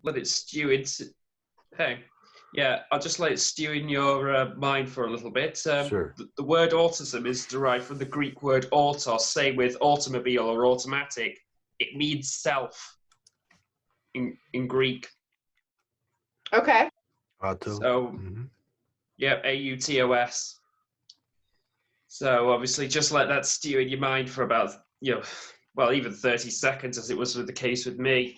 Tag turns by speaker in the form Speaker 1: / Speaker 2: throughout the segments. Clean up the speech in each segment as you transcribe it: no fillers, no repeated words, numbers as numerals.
Speaker 1: let it stew into. Hey, yeah, I'll just let it stew in your mind for a little bit.
Speaker 2: Sure.
Speaker 1: The word autism is derived from the Greek word autos, same with automobile or automatic. It means self in Greek.
Speaker 3: Okay.
Speaker 2: Auto.
Speaker 1: So, yeah, AUTOS. So obviously, just let that stew in your mind for about, well, even 30 seconds, as it was with the case with me.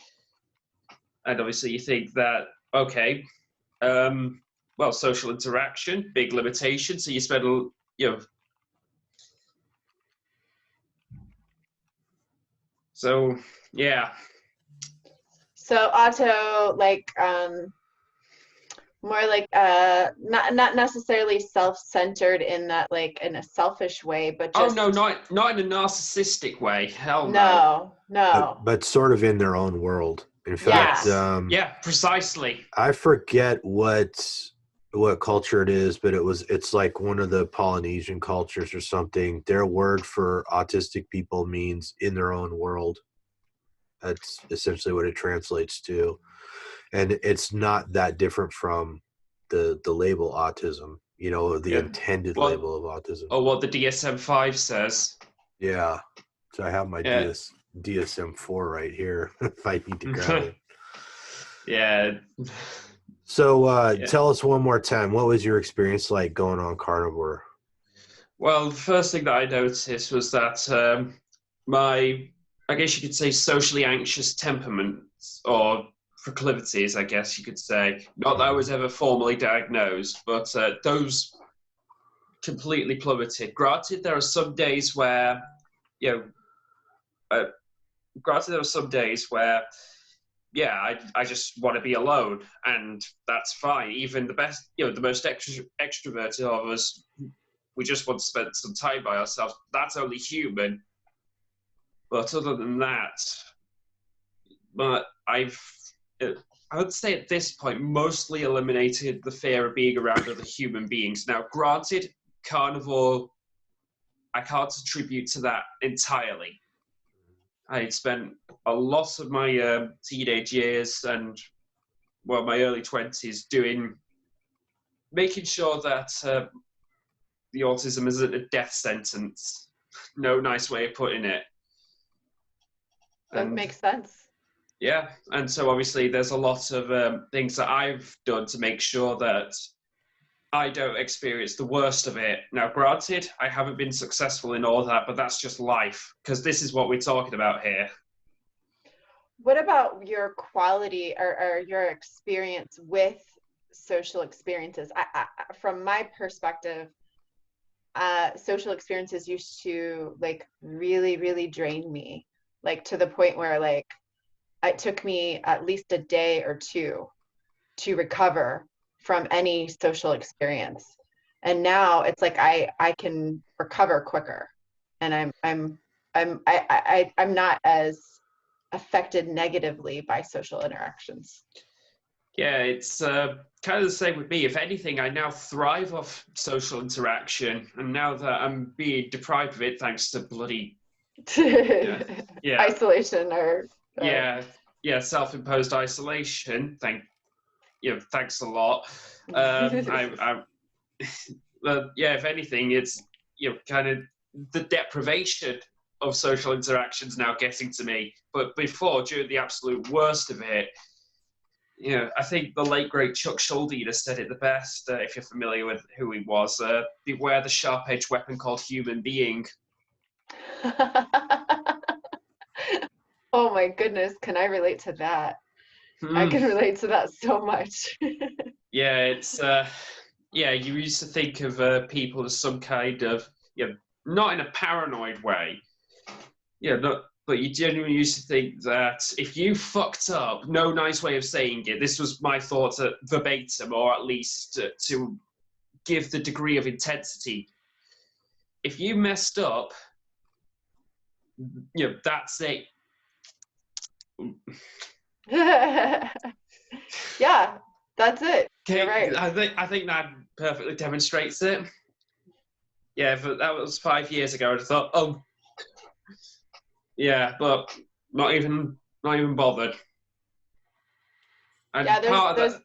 Speaker 1: And obviously, you think that, okay, well, social interaction, big limitation. So you spend, so yeah.
Speaker 3: So auto, like, more like not necessarily self-centered in that, like, in a selfish way, but just
Speaker 1: no, not in a narcissistic way. Hell no.
Speaker 3: No.
Speaker 2: But sort of in their own world. In
Speaker 3: Yeah.
Speaker 2: fact,
Speaker 1: yeah, precisely.
Speaker 2: I forget what culture it is, but it's like one of the Polynesian cultures or something. Their word for autistic people means in their own world. That's essentially what it translates to. And it's not that different from the label autism, the intended label of autism.
Speaker 1: Or what the DSM-5 says.
Speaker 2: Yeah. So I have my DSM-4 right here if I need to grab it.
Speaker 1: Yeah.
Speaker 2: So tell us one more time, what was your experience like going on Carnivore?
Speaker 1: Well, the first thing that I noticed was that my, I guess you could say, socially anxious temperament, or proclivities, I guess you could say. Not that I was ever formally diagnosed, but those completely plummeted. Granted, there are some days where, I just want to be alone, and that's fine. Even the best, the most extroverted of us, we just want to spend some time by ourselves. That's only human. But other than that, I would say at this point, mostly eliminated the fear of being around other human beings. Now, granted, Carnivore, I can't attribute to that entirely. I spent a lot of my teenage years and, well, my early 20s making sure that the autism isn't a death sentence. No nice way of putting it.
Speaker 3: That makes sense.
Speaker 1: Yeah, and so obviously there's a lot of things that I've done to make sure that I don't experience the worst of it. Now, granted, I haven't been successful in all that, but that's just life, because this is what we're talking about here.
Speaker 3: What about your quality or your experience with social experiences? From my perspective, social experiences used to, like, really, really drain me, like, to the point where, like, it took me at least a day or two to recover from any social experience. And now it's like I can recover quicker, and I'm not as affected negatively by social interactions.
Speaker 1: Yeah, it's kind of the same with me. If anything, I now thrive off social interaction, and now that I'm being deprived of it thanks to bloody
Speaker 3: isolation or
Speaker 1: self-imposed isolation. Thanks a lot. If anything, it's kind of the deprivation of social interactions now getting to me. But before, during the absolute worst of it, I think the late great Chuck Schuldiner said it the best. If you're familiar with who he was, beware the sharp-edged weapon called human being.
Speaker 3: Oh my goodness, can I relate to that? I can relate to that so much.
Speaker 1: Yeah, it's you used to think of people as some kind of, not in a paranoid way, but you genuinely used to think that if you fucked up, no nice way of saying it, this was my thoughts verbatim, or at least to give the degree of intensity. If you messed up, that's it.
Speaker 3: Yeah, that's it.
Speaker 1: Okay,
Speaker 3: you're right.
Speaker 1: I think that perfectly demonstrates it. Yeah, but that was 5 years ago. I thought, oh, yeah, but not even bothered. And
Speaker 3: Yeah,
Speaker 1: part of that,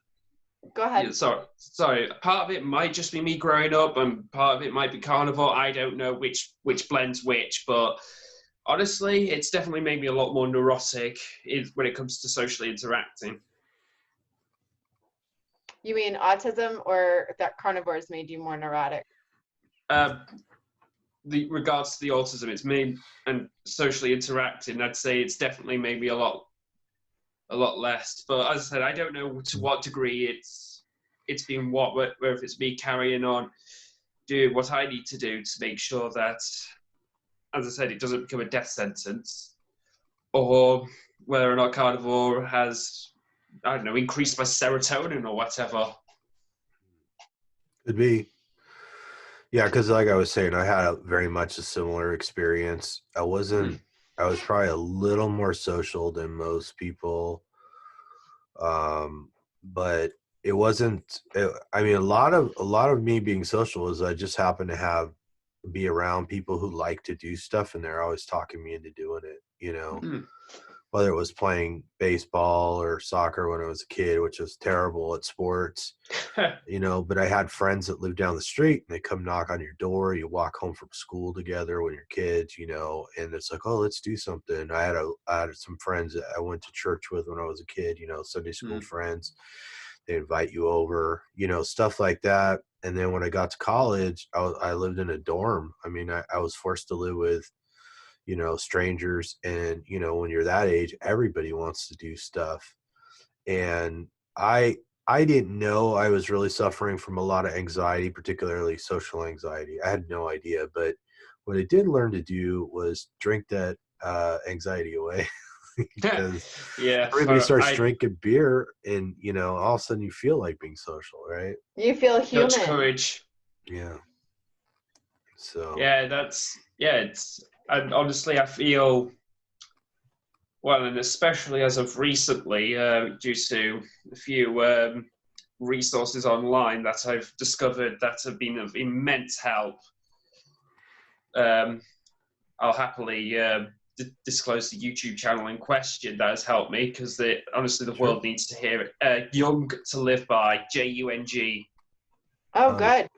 Speaker 3: go ahead.
Speaker 1: yeah, sorry. Part of it might just be me growing up, and part of it might be carnivore. I don't know which blends which, but honestly, it's definitely made me a lot more neurotic when it comes to socially interacting.
Speaker 3: You mean autism, or that carnivores made you more neurotic?
Speaker 1: The regards to the autism, it's made and socially interacting. I'd say it's definitely made me a lot less. But as I said, I don't know to what degree it's been whether it's me carrying on doing what I need to do to make sure that, as I said, it doesn't become a death sentence, or whether or not carnivore has, I don't know, increased my serotonin or whatever.
Speaker 2: Could be. Yeah, because like I was saying, I had very much a similar experience. I was probably a little more social than most people. But it wasn't, I mean, a lot of me being social is I just happen to be around people who like to do stuff, and they're always talking me into doing it, whether it was playing baseball or soccer when I was a kid, which was terrible at sports, but I had friends that lived down the street, and they come knock on your door. You walk home from school together when you're kids, and it's like, oh, let's do something. I had some friends that I went to church with when I was a kid, Sunday school friends. They invite you over, stuff like that. And then when I got to college, I lived in a dorm. I mean, I was forced to live with, strangers. And, when you're that age, everybody wants to do stuff. And I didn't know I was really suffering from a lot of anxiety, particularly social anxiety. I had no idea. But what I did learn to do was drink that anxiety away. Because everybody starts drinking beer, and all of a sudden you feel like being social, right?
Speaker 3: You feel human.
Speaker 1: Such courage.
Speaker 2: Yeah. So.
Speaker 1: And honestly, I feel well, and especially as of recently, due to a few resources online that I've discovered that have been of immense help. I'll happily disclose the YouTube channel in question that has helped me, because honestly the world needs to hear it. Young to Live By, Jung.
Speaker 3: Oh, good.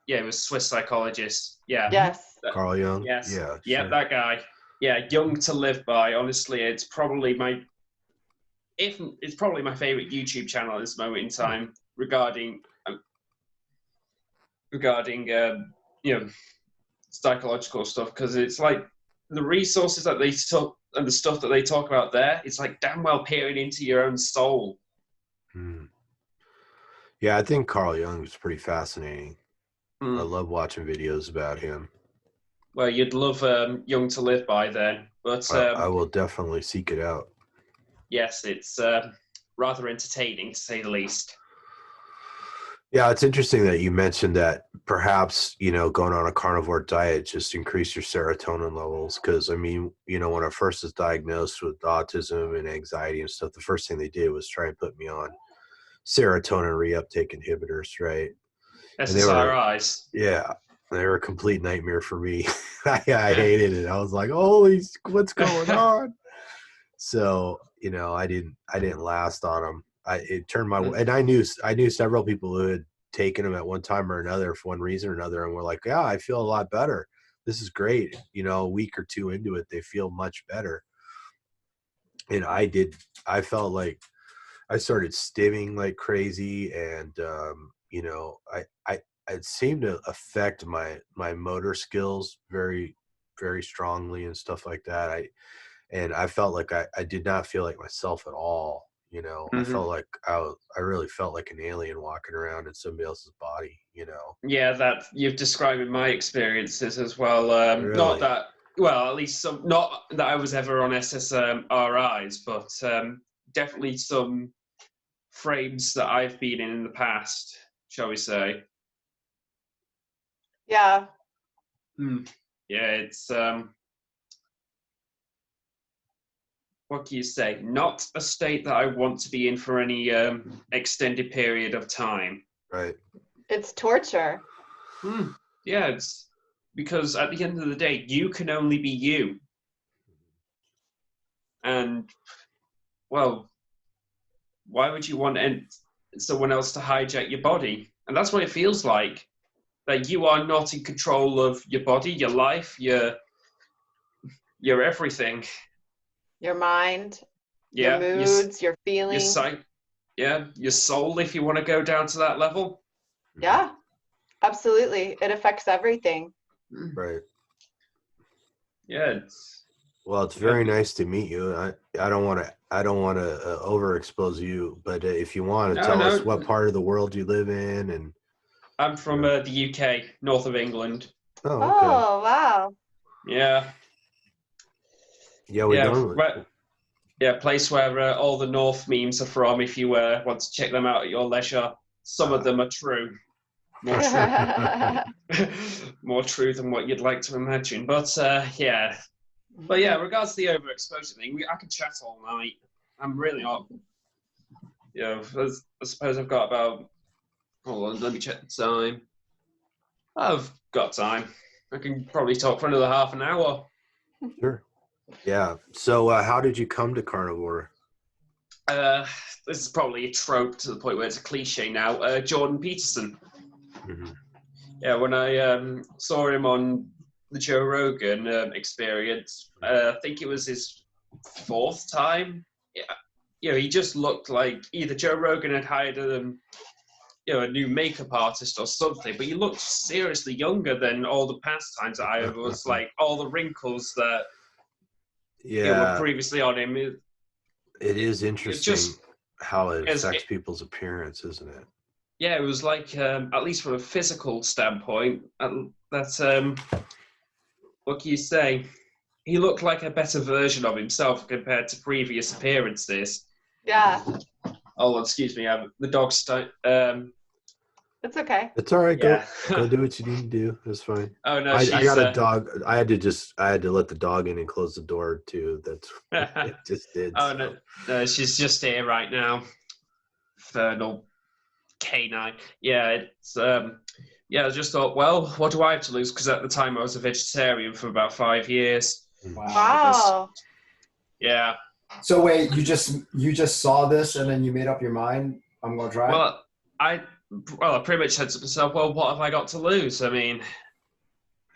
Speaker 1: It was Swiss psychologist. Yeah.
Speaker 3: Yes.
Speaker 2: Carl Jung.
Speaker 1: Yes.
Speaker 2: Yeah.
Speaker 1: Yeah,
Speaker 2: sure.
Speaker 1: that guy. Yeah, Young to Live By. Honestly, it's probably my favorite YouTube channel at this moment in time regarding psychological stuff, because it's like the resources that they talk and the stuff that they talk about there, it's like damn well peering into your own soul.
Speaker 2: Yeah, I think Carl Jung is pretty fascinating. I love watching videos about him.
Speaker 1: Well, you'd love Young to Live By then, but
Speaker 2: I will definitely seek it out.
Speaker 1: Yes, it's rather entertaining, to say the least.
Speaker 2: Yeah, it's interesting that you mentioned that perhaps, going on a carnivore diet just increase your serotonin levels. Because, I mean, when I first was diagnosed with autism and anxiety and stuff, the first thing they did was try and put me on serotonin reuptake inhibitors, right?
Speaker 1: SSRIs.
Speaker 2: Yeah, they were a complete nightmare for me. I hated it. I was like, holy, what's going on? So, I didn't last on them. It turned my and I knew several people who had taken them at one time or another for one reason or another, and were like, yeah, I feel a lot better. This is great. A week or two into it, they feel much better. And I felt like I started stimming like crazy, and it seemed to affect my motor skills very, very strongly and stuff like that. I felt like I did not feel like myself at all. I felt like I really felt like an alien walking around in somebody else's body,
Speaker 1: Yeah, that you've described in my experiences as well.
Speaker 2: Really?
Speaker 1: Not that, well, at least not that I was ever on SSRIs, but definitely some frames that I've been in the past, shall we say.
Speaker 3: Yeah.
Speaker 1: Yeah, it's what can you say? Not a state that I want to be in for any extended period of time.
Speaker 2: Right.
Speaker 3: It's torture.
Speaker 1: Yeah, it's because at the end of the day, you can only be you. And, well, why would you want someone else to hijack your body? And that's what it feels like. That you are not in control of your body, your life, your everything.
Speaker 3: Your mind,
Speaker 1: Yeah,
Speaker 3: your moods, your feelings.
Speaker 1: Your soul, if you want to go down to that level.
Speaker 3: Yeah, absolutely. It affects everything.
Speaker 2: Right.
Speaker 1: Yeah.
Speaker 2: Well, it's very nice to meet you. I don't want to overexpose you, but if you want to tell us what part of the world you live in, and
Speaker 1: I'm from the UK, north of England.
Speaker 2: Oh, okay.
Speaker 3: Oh, wow.
Speaker 1: Yeah.
Speaker 2: Yeah, we don't.
Speaker 1: Yeah, place where all the North memes are from. If you want to check them out at your leisure, some of them are true. More true than what you'd like to imagine. But yeah. But yeah, regards to the overexposure thing, I could chat all night. I'm really not. You know, I suppose I've got about. Hold on, let me check the time. I've got time. I can probably talk for another half an hour.
Speaker 2: Sure. Yeah. So, how did you come to carnivore?
Speaker 1: This is probably a trope to the point where it's a cliche now. Jordan Peterson.
Speaker 2: Mm-hmm.
Speaker 1: Yeah, when I saw him on the Joe Rogan experience, I think it was his 4th time. Yeah, you know, he just looked like either Joe Rogan had hired a new makeup artist or something, but he looked seriously younger than all the past times that I was like all the wrinkles that were previously on him.
Speaker 2: It is interesting how it affects people's appearance, isn't it?
Speaker 1: Yeah, it was like, at least from a physical standpoint, that, what can you say? He looked like a better version of himself compared to previous appearances.
Speaker 3: Yeah.
Speaker 1: Oh, excuse me, the dog's
Speaker 3: It's okay.
Speaker 2: It's all right. Go do what you need to do. It's fine.
Speaker 1: Oh no,
Speaker 2: I got a dog. I had to let the dog in and close the door too. That's what it just did.
Speaker 1: Oh so. No, she's just here right now. Infernal canine. Yeah, it's I just thought, well, what do I have to lose? Because at the time I was a vegetarian for about 5 years.
Speaker 3: Wow.
Speaker 1: Yeah.
Speaker 4: So wait, you just saw this and then you made up your mind? I'm gonna try.
Speaker 1: Well, I pretty much said to myself, well, what have I got to lose? I mean,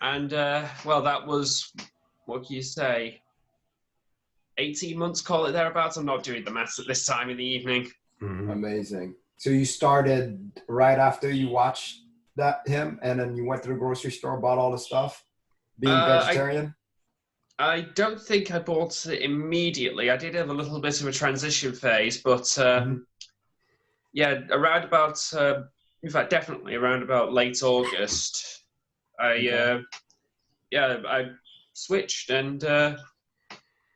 Speaker 1: and that was, what can you say, 18 months, call it thereabouts. I'm not doing the maths at this time in the evening.
Speaker 4: Mm-hmm. Amazing. So you started right after you watched him, and then you went to the grocery store, bought all the stuff, being vegetarian? I
Speaker 1: don't think I bought it immediately. I did have a little bit of a transition phase, but around about, in fact, definitely around about late August, I switched, and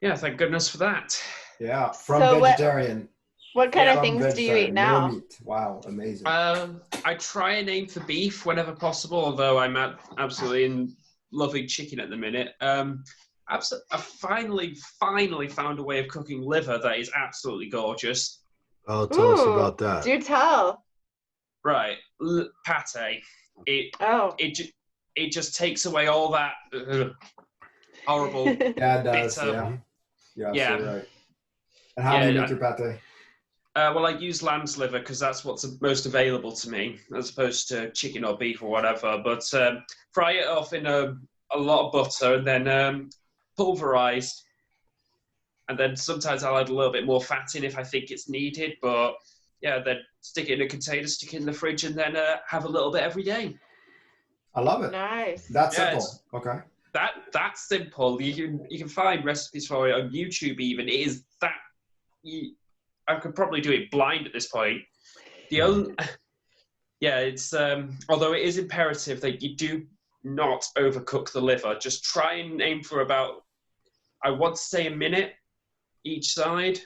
Speaker 1: thank goodness for that.
Speaker 4: Yeah, from vegetarian.
Speaker 3: What kind of things do you eat now?
Speaker 4: No meat. Wow, amazing.
Speaker 1: I try and aim for beef whenever possible, although I'm absolutely loving chicken at the minute. I finally found a way of cooking liver that is absolutely gorgeous.
Speaker 2: Oh, tell us about that.
Speaker 3: Do tell.
Speaker 1: Right, pate. It just takes away all that horrible.
Speaker 4: Yeah, it does. Bitter. Yeah. Right. And how do you make your pate?
Speaker 1: Well, I use lamb's liver because that's what's most available to me, as opposed to chicken or beef or whatever. But fry it off in a lot of butter and then pulverized. And then sometimes I'll add a little bit more fat in if I think it's needed. But yeah, then stick it in a container, stick it in the fridge, and then have a little bit every day.
Speaker 4: I love it.
Speaker 3: Nice.
Speaker 4: That's simple. Okay.
Speaker 1: That's simple. You can find recipes for it on YouTube. Even it is that. I could probably do it blind at this point. It's although it is imperative that you do not overcook the liver. Just try and aim for about, I want to say, a minute each side.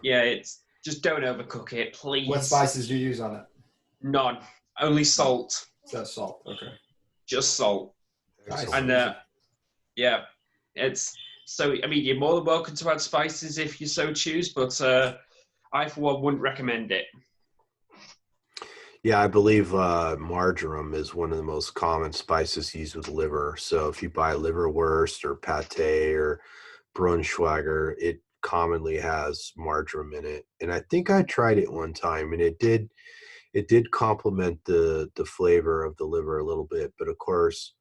Speaker 1: Yeah, it's just don't overcook it, please.
Speaker 4: What spices do you use on it?
Speaker 1: None, only salt.
Speaker 4: Just salt. Okay.
Speaker 1: Just salt.
Speaker 4: Nice.
Speaker 1: And it's. So, I mean, you're more than welcome to add spices if you so choose, but I, for one, wouldn't recommend it.
Speaker 2: Yeah, I believe marjoram is one of the most common spices used with liver. So if you buy liverwurst or pate or Braunschweiger, it commonly has marjoram in it, and I think I tried it one time, and it did complement the flavor of the liver a little bit. But of course,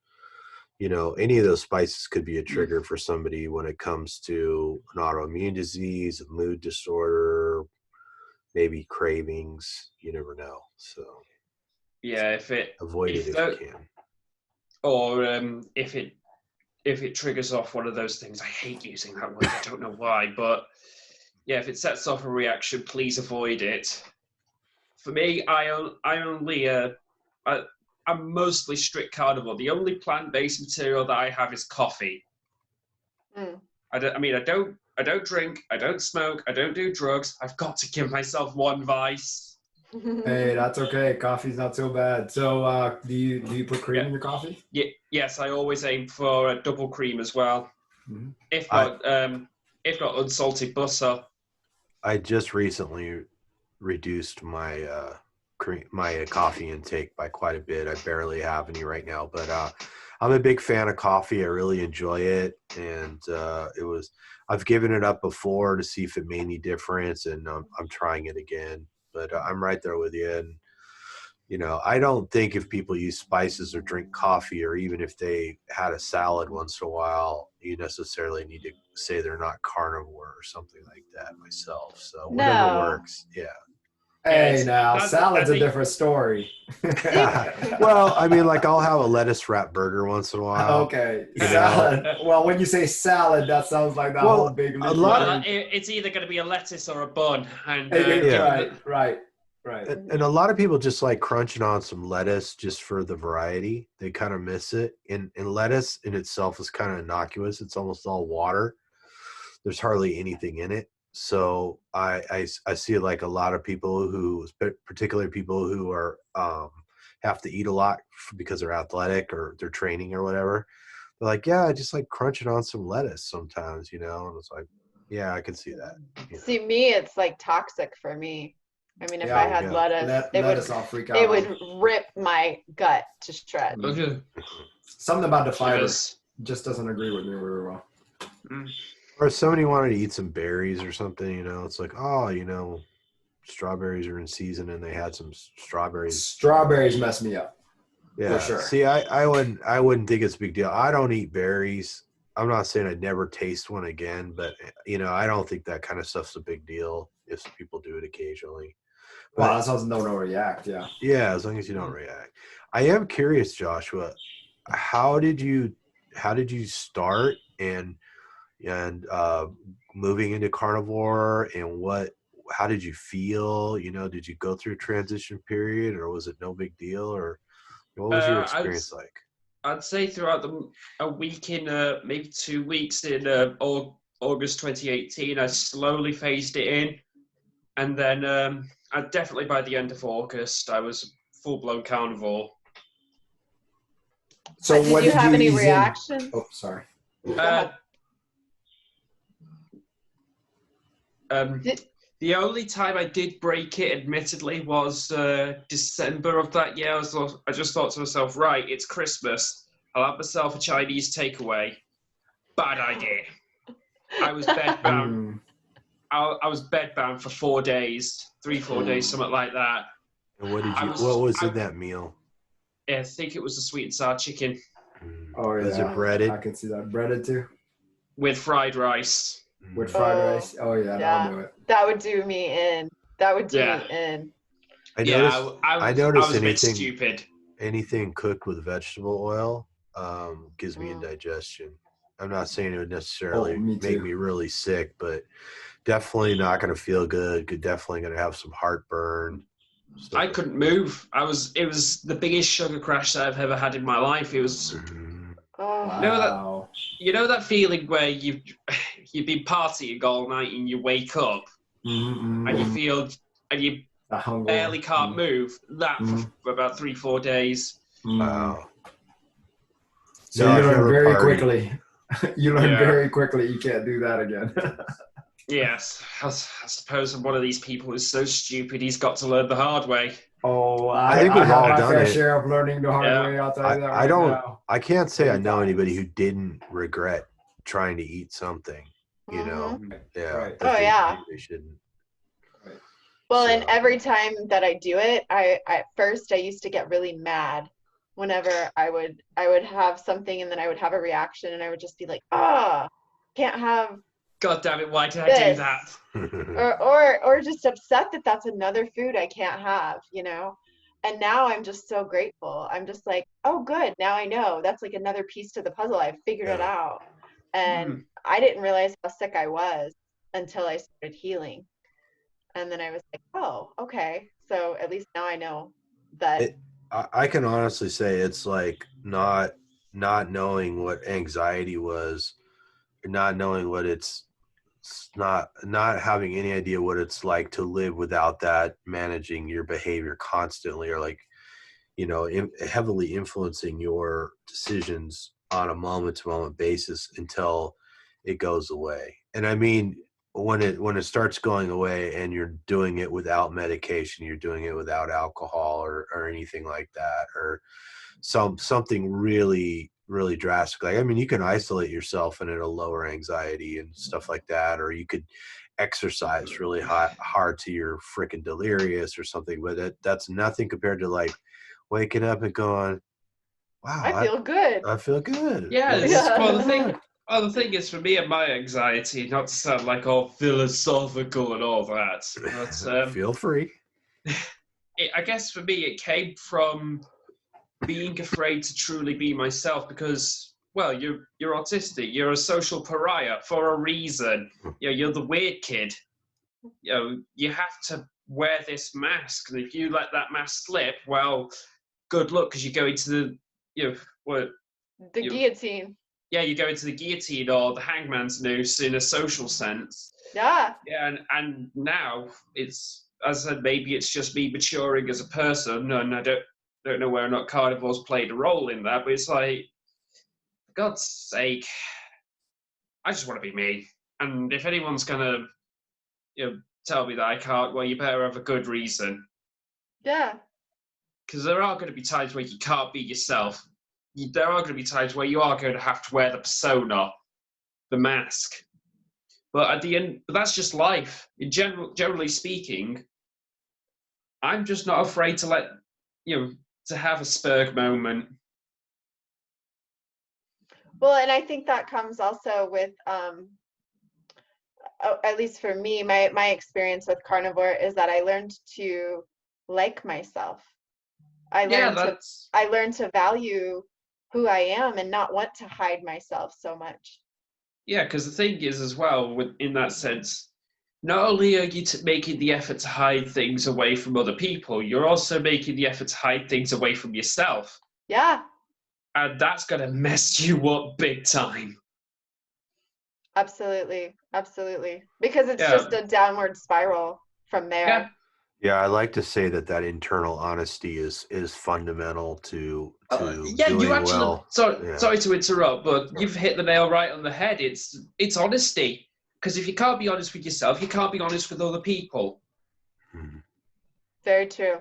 Speaker 2: any of those spices could be a trigger for somebody when it comes to an autoimmune disease, a mood disorder, maybe cravings. You never know. So
Speaker 1: Yeah,
Speaker 2: avoid it if you can.
Speaker 1: Or if it triggers off one of those things. I hate using that word. I don't know why, but yeah, if it sets off a reaction, please avoid it. For me, I'm mostly strict carnivore. The only plant-based material that I have is coffee. I don't drink, I don't smoke, I don't do drugs. I've got to give myself one vice.
Speaker 4: Hey, that's okay. Coffee's not so bad. So, do you put cream in your coffee?
Speaker 1: Yes, I always aim for a double cream as well.
Speaker 4: Mm-hmm.
Speaker 1: If not unsalted butter.
Speaker 2: I just recently reduced my coffee intake by quite a bit. I barely have any right now, but I'm a big fan of coffee. I really enjoy it, and I've given it up before to see if it made any difference, and I'm trying it again. But I'm right there with you. And I don't think if people use spices or drink coffee, or even if they had a salad once in a while, you necessarily need to say they're not carnivore or something like that myself. So whatever works. Yeah.
Speaker 4: Hey, now salad's a different story.
Speaker 2: Well, I mean, like I'll have a lettuce wrap burger once in a while.
Speaker 4: Okay, salad. Well, when you say salad, that sounds like that whole big.
Speaker 1: It's either going to be a lettuce or a bun, and
Speaker 4: right.
Speaker 2: And a lot of people just like crunching on some lettuce just for the variety. They kind of miss it. And lettuce in itself is kind of innocuous. It's almost all water. There's hardly anything in it. So I see like a lot of people who, particularly people who are have to eat a lot because they're athletic or they're training or whatever. They're like, yeah, I just like crunching on some lettuce sometimes, and it's like, yeah, I can see that.
Speaker 3: See, me, it's like toxic for me. I mean, if I had lettuce, it would rip my gut to shreds.
Speaker 1: Okay.
Speaker 4: Something about the fiber just doesn't agree with me very well.
Speaker 2: Or if somebody wanted to eat some berries or something, it's like, strawberries are in season and they had some strawberries.
Speaker 4: Strawberries mess me up.
Speaker 2: Yeah.
Speaker 4: For sure.
Speaker 2: See, I wouldn't think it's a big deal. I don't eat berries. I'm not saying I'd never taste one again, but I don't think that kind of stuff's a big deal if people do it occasionally.
Speaker 4: Well, as long as no react, yeah.
Speaker 2: Yeah, as long as you don't react. I am curious, Joshua, how did you start and moving into carnivore, and how did you feel? Did you go through a transition period, or was it no big deal, or what was your experience like?
Speaker 1: I'd say throughout a week in maybe 2 weeks in August 2018, I slowly phased it in, and then definitely by the end of August, I was full-blown carnivore.
Speaker 3: So did you have any reactions?
Speaker 4: Oh, sorry.
Speaker 1: The only time I did break it, admittedly, was December of that year. I just thought to myself, right, it's Christmas. I'll have myself a Chinese takeaway. Bad idea. I was bedbound. I was bedbound for 4 days, 4 days, something like that.
Speaker 2: And what was in that meal?
Speaker 1: I think it was the sweet and sour chicken.
Speaker 4: Oh, yeah.
Speaker 2: Was it breaded?
Speaker 4: I can see that. Breaded too?
Speaker 1: With fried rice.
Speaker 4: With fried rice? Oh, yeah, that'll do it.
Speaker 3: That would do me in. That would do me in.
Speaker 2: I noticed
Speaker 1: was a bit stupid.
Speaker 2: Anything cooked with vegetable oil gives me indigestion. I'm not saying it would necessarily make me really sick, but definitely not going to feel good. Definitely going to have some heartburn.
Speaker 1: I couldn't move. It was the biggest sugar crash that I've ever had in my life. It was.
Speaker 4: Wow.
Speaker 1: You know that feeling where you've been partying all night and you wake up and you feel and you barely can't move. That for about 3-4 days.
Speaker 2: Wow.
Speaker 4: So you learn very quickly. You learn very quickly you can't do that again.
Speaker 1: Yes, I suppose I'm one of these people who's so stupid he's got to learn the hard way.
Speaker 4: Oh,
Speaker 2: I think we've all
Speaker 4: had my
Speaker 2: done
Speaker 4: fair
Speaker 2: it.
Speaker 4: share of learning the hard way. I'll tell you that.
Speaker 2: I can't say I know anybody who didn't regret trying to eat something. you know? Yeah.
Speaker 4: Right.
Speaker 2: I
Speaker 3: Oh,
Speaker 2: think
Speaker 3: yeah.
Speaker 2: maybe they shouldn't.
Speaker 4: Right.
Speaker 3: Well, and
Speaker 2: So-
Speaker 3: every time that I do it, I at first I used to get really mad whenever I would have something and then I would have a reaction and I would just be like, ah, can't have
Speaker 1: God damn it! Why did I do
Speaker 3: this.
Speaker 1: that?
Speaker 3: Or just upset that that's another food I can't have, you know? And now I'm just so grateful. I'm just like, oh, good. Now I know. That's like another piece to the puzzle. I've figured it
Speaker 2: Yeah.
Speaker 3: out. And I didn't realize how sick I was until I started healing. And then I was like, oh, okay. So at least now I know that.
Speaker 2: I can honestly say it's like not knowing what anxiety was, not knowing what it's not having any idea what it's like to live without that managing your behavior constantly, or like, you know, heavily influencing your decisions on a moment to moment basis until it goes away. And I mean, when it starts going away and you're doing it without medication, you're doing it without alcohol or anything like that, or something really, really drastic. Like, I mean, you can isolate yourself and it'll lower anxiety and stuff like that, or you could exercise really hard to you're freaking delirious or something, but that's nothing compared to like waking up and going, wow,
Speaker 3: I feel good.
Speaker 2: I feel good.
Speaker 1: Yeah,
Speaker 3: Yeah.
Speaker 1: well, the thing is, for me and my anxiety, not to sound like all philosophical and all that, but
Speaker 2: Feel free.
Speaker 1: I guess for me, it came from being afraid to truly be myself because, well, you're autistic, you're a social pariah for a reason. You know, you're the weird kid. You know, you have to wear this mask, and if you let that mask slip, well, good luck, because you go into the, you know, what?
Speaker 3: The guillotine.
Speaker 1: Yeah, you go into the guillotine or the hangman's noose in a social sense.
Speaker 3: Yeah.
Speaker 1: Yeah, and now it's, as I said, maybe it's just me maturing as a person, and I don't know whether or not Carnivores played a role in that, but it's like, for God's sake, I just want to be me. And if anyone's gonna, you know, tell me that I can't, well, you better have a good reason.
Speaker 3: Yeah.
Speaker 1: Because there are going to be times where you can't be yourself. There are going to be times where you are going to have to wear the persona, the mask. But at the end, but that's just life. In generally speaking, I'm just not afraid to let, you know, to have a Spurg moment.
Speaker 3: Well, and I think that comes also with, at least for me, my experience with carnivore is that I learned to like myself. I learned to value who I am and not want to hide myself so much.
Speaker 1: Yeah, because the thing is as well, in that sense, not only are you making the effort to hide things away from other people, you're also making the effort to hide things away from yourself.
Speaker 3: Yeah.
Speaker 1: And that's going to mess you up big time.
Speaker 3: Absolutely. Absolutely. Because it's just a downward spiral from there.
Speaker 1: Yeah.
Speaker 2: Yeah, I like to say that internal honesty is fundamental to
Speaker 1: yeah,
Speaker 2: doing
Speaker 1: you actually.
Speaker 2: well.
Speaker 1: Sorry to interrupt, but you've hit the nail right on the head. It's honesty, because if you can't be honest with yourself, you can't be honest with other people.
Speaker 2: Mhm.
Speaker 3: Very true.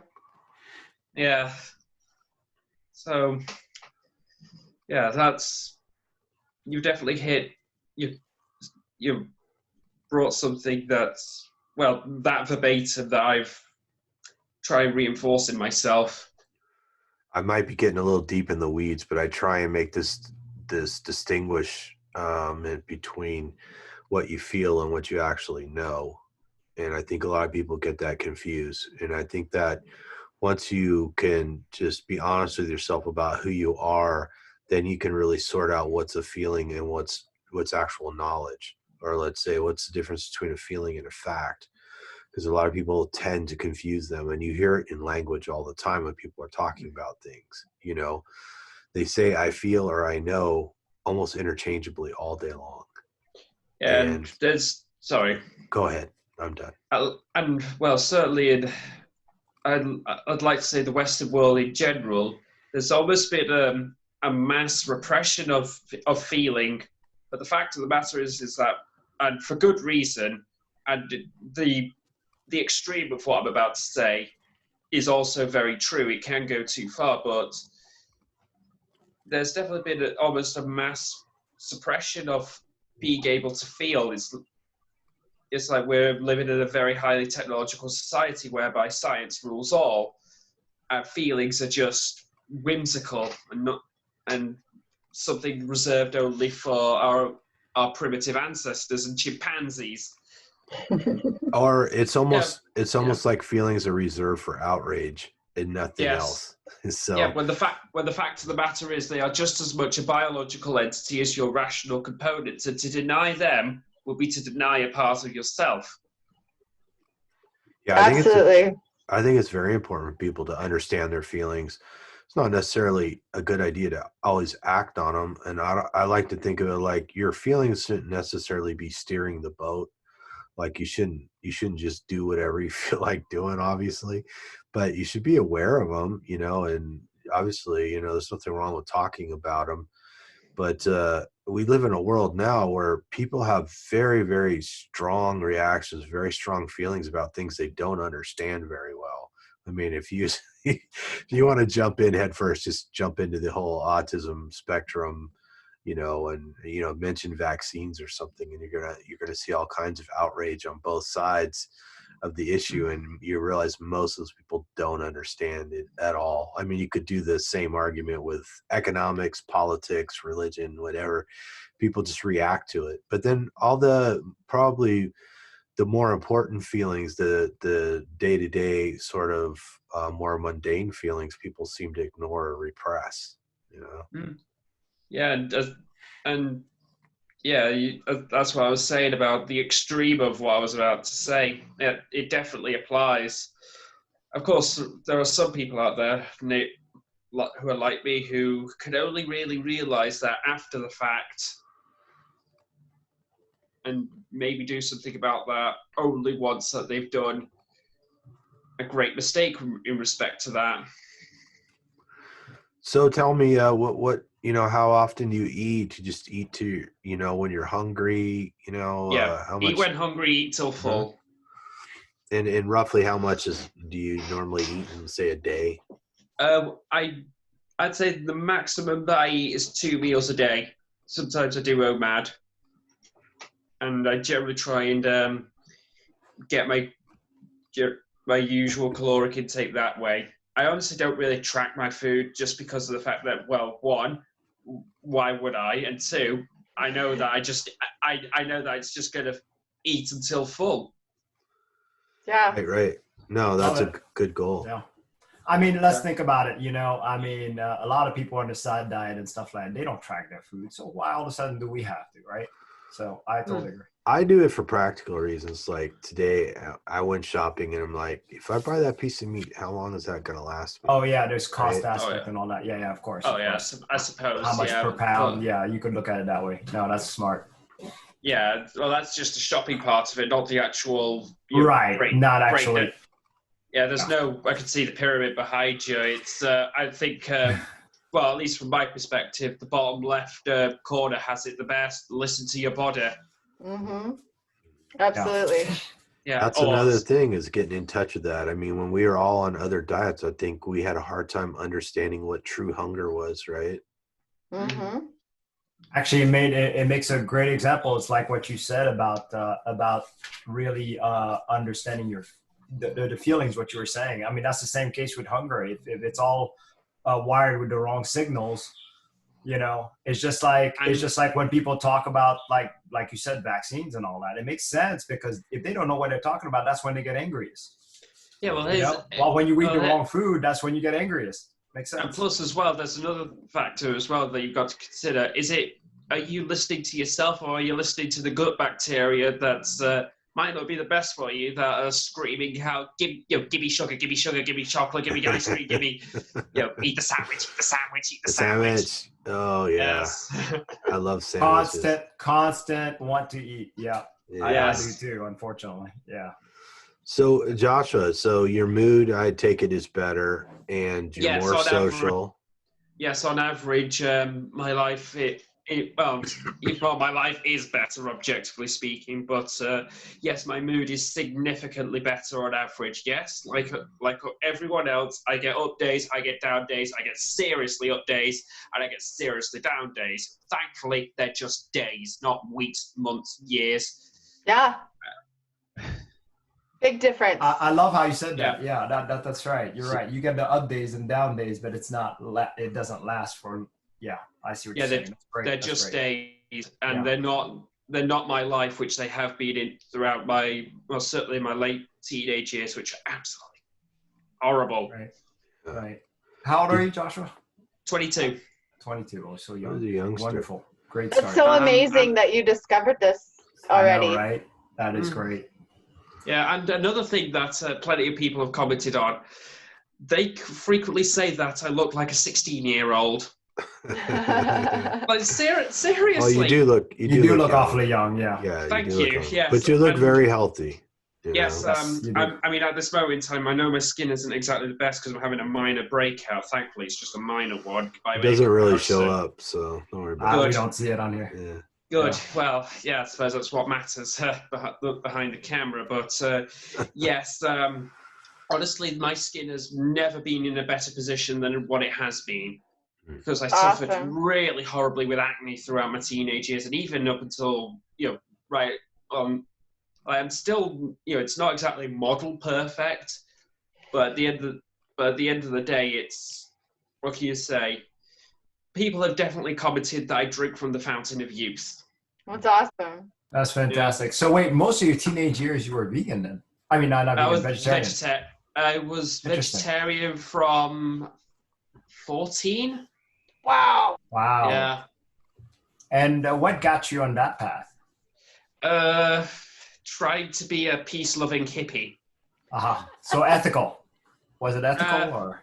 Speaker 1: Yeah. So, yeah, that's, you definitely hit. You brought something that's, well, that verbatim that I've tried reinforcing myself.
Speaker 2: I might be getting a little deep in the weeds, but I try and make this distinguish between what you feel and what you actually know. And I think a lot of people get that confused. And I think that once you can just be honest with yourself about who you are, then you can really sort out what's a feeling and what's actual knowledge. Or let's say, what's the difference between a feeling and a fact? Because a lot of people tend to confuse them, and you hear it in language all the time when people are talking about things. You know, they say I feel or I know almost interchangeably all day long.
Speaker 1: And there's, sorry.
Speaker 2: Go ahead. I'm done.
Speaker 1: And well, certainly I'd like to say the Western world in general, there's almost been a mass repression of feeling. But the fact of the matter is that, and for good reason, and the extreme of what I'm about to say is also very true. It can go too far, but there's definitely been almost a mass suppression of being able to feel is, it's like we're living in a very highly technological society whereby science rules all. Feelings are just whimsical and something reserved only for our primitive ancestors and chimpanzees.
Speaker 2: Or it's almost like feelings are reserved for outrage and nothing else. So
Speaker 1: when the fact of the matter is they are just as much a biological entity as your rational components, and to deny them will be to deny a part of yourself.
Speaker 2: Yeah, I think it's very important for people to understand their feelings. It's not necessarily a good idea to always act on them, and I like to think of it like your feelings shouldn't necessarily be steering the boat. Like you shouldn't just do whatever you feel like doing, obviously, but you should be aware of them, and obviously, there's nothing wrong with talking about them. But we live in a world now where people have very, very strong reactions, very strong feelings about things they don't understand very well. I mean, if you if you want to jump in head first, just jump into the whole autism spectrum, and mention vaccines or something, and you're gonna see all kinds of outrage on both sides of the issue, and you realize most of those people don't understand it at all. I mean, you could do the same argument with economics, politics, religion, whatever. People just react to it. But then all probably the more important feelings, the day-to-day sort of more mundane feelings, people seem to ignore or repress.
Speaker 1: Yeah, that's what I was saying about the extreme of what I was about to say. It definitely applies. Of course, there are some people out there who are like me who can only really realize that after the fact, and maybe do something about that only once that they've done a great mistake in respect to that.
Speaker 2: So tell me, what how often do you eat? You just eat to when you're hungry, how much?
Speaker 1: Eat when hungry, eat till full.
Speaker 2: And roughly how much do you normally eat in, say, a day?
Speaker 1: I'd say the maximum that I eat is 2 meals a day. Sometimes I do OMAD, and I generally try and get my usual caloric intake that way. I honestly don't really track my food just because of the fact that, well, one, why would I? And two, I know that I know that it's just going to eat until full.
Speaker 3: Yeah.
Speaker 2: Right. No, that's a good goal.
Speaker 5: Yeah. I mean, let's think about it. I mean, a lot of people on the side diet and stuff like that, they don't track their food. So why all of a sudden do we have to, right? So I totally agree.
Speaker 2: I do it for practical reasons. Like today, I went shopping and I'm like, if I buy that piece of meat, how long is that going to last me?
Speaker 5: Oh, yeah, there's cost aspect and all that. Yeah, of course.
Speaker 1: Oh, yeah, I suppose.
Speaker 5: How much per pound? Yeah, you could look at it that way. No, that's smart.
Speaker 1: Yeah, well, that's just the shopping part of it, not the actual...
Speaker 5: not actually.
Speaker 1: Yeah, there's I can see the pyramid behind you. It's, I think... well, at least from my perspective, the bottom left corner has it the best. Listen to your body.
Speaker 3: Mm-hmm. Absolutely.
Speaker 1: Yeah.
Speaker 2: That's another thing, is getting in touch with that. I mean, when we were all on other diets, I think we had a hard time understanding what true hunger was, right?
Speaker 3: Mm-hmm.
Speaker 5: Actually, it makes a great example. It's like what you said about really understanding the feelings, what you were saying. I mean, that's the same case with hunger. If it's all wired with the wrong signals, it's just like when people talk about like you said, vaccines and all that. It makes sense, because if they don't know what they're talking about, that's when they get angriest.
Speaker 1: Yeah, well,
Speaker 5: while when you eat the wrong food, that's when you get angriest. Makes sense.
Speaker 1: And plus, as well, there's another factor as well that you've got to consider. Are you listening to yourself, or are you listening to the gut bacteria that's might not be the best for you, that are screaming give me sugar, give me chocolate, give me ice cream, give me, eat the sandwich, eat the sandwich.
Speaker 2: Oh yeah.
Speaker 1: Yes.
Speaker 2: I love sandwiches.
Speaker 5: Constant want to eat. Yeah. I do too, unfortunately. Yeah.
Speaker 2: So Joshua, your mood, I take it, is better, and you're more social.
Speaker 1: Yes, on average, my life, Well, my life is better, objectively speaking, but yes, my mood is significantly better on average. Yes, like everyone else, I get up days, I get down days, I get seriously up days, and I get seriously down days. Thankfully, they're just days, not weeks, months, years.
Speaker 3: Yeah. Big difference.
Speaker 5: I love how you said that. Yeah, that's right. You're right. You get the up days and down days, but it's not. It doesn't last for. Yeah, I see what you're saying. That's great.
Speaker 1: They're just days, and they're not my life, which they have been in throughout certainly my late teenage years, which are absolutely horrible.
Speaker 5: Right. How old are you, Joshua?
Speaker 1: 22.
Speaker 5: 22. Oh, so young.
Speaker 2: Youngster.
Speaker 5: Wonderful. Great start.
Speaker 3: It's so amazing that you discovered this already.
Speaker 5: I know, right? That is great.
Speaker 1: Yeah, and another thing that plenty of people have commented on, they frequently say that I look like a 16-year-old. But seriously.
Speaker 2: Oh, you do look. You do look
Speaker 5: awfully young. Yeah.
Speaker 2: Yeah.
Speaker 1: Thank you. Yes.
Speaker 2: But you look very healthy.
Speaker 1: Yes. I mean, at this moment in time, I know my skin isn't exactly the best because I'm having a minor breakout. Thankfully, it's just a minor one.
Speaker 2: It doesn't really show up, so don't worry about it.
Speaker 5: We don't see it on here.
Speaker 2: Yeah.
Speaker 1: Good. Yeah. Well, yeah, I suppose that's what matters. Look behind the camera, but yes. Honestly, my skin has never been in a better position than what it has been. Because I suffered really horribly with acne throughout my teenage years, and even up until I am still it's not exactly model perfect, but at the end of the day, it's what can you say? People have definitely commented that I drink from the fountain of youth.
Speaker 3: That's awesome.
Speaker 5: That's fantastic. Yeah. So wait, most of your teenage years you were vegan then? I mean, not vegan, vegetarian.
Speaker 1: I was vegetarian from 14.
Speaker 3: Wow.
Speaker 1: Yeah.
Speaker 5: And what got you on that path?
Speaker 1: Tried to be a peace-loving hippie.
Speaker 5: So ethical. Was it ethical or?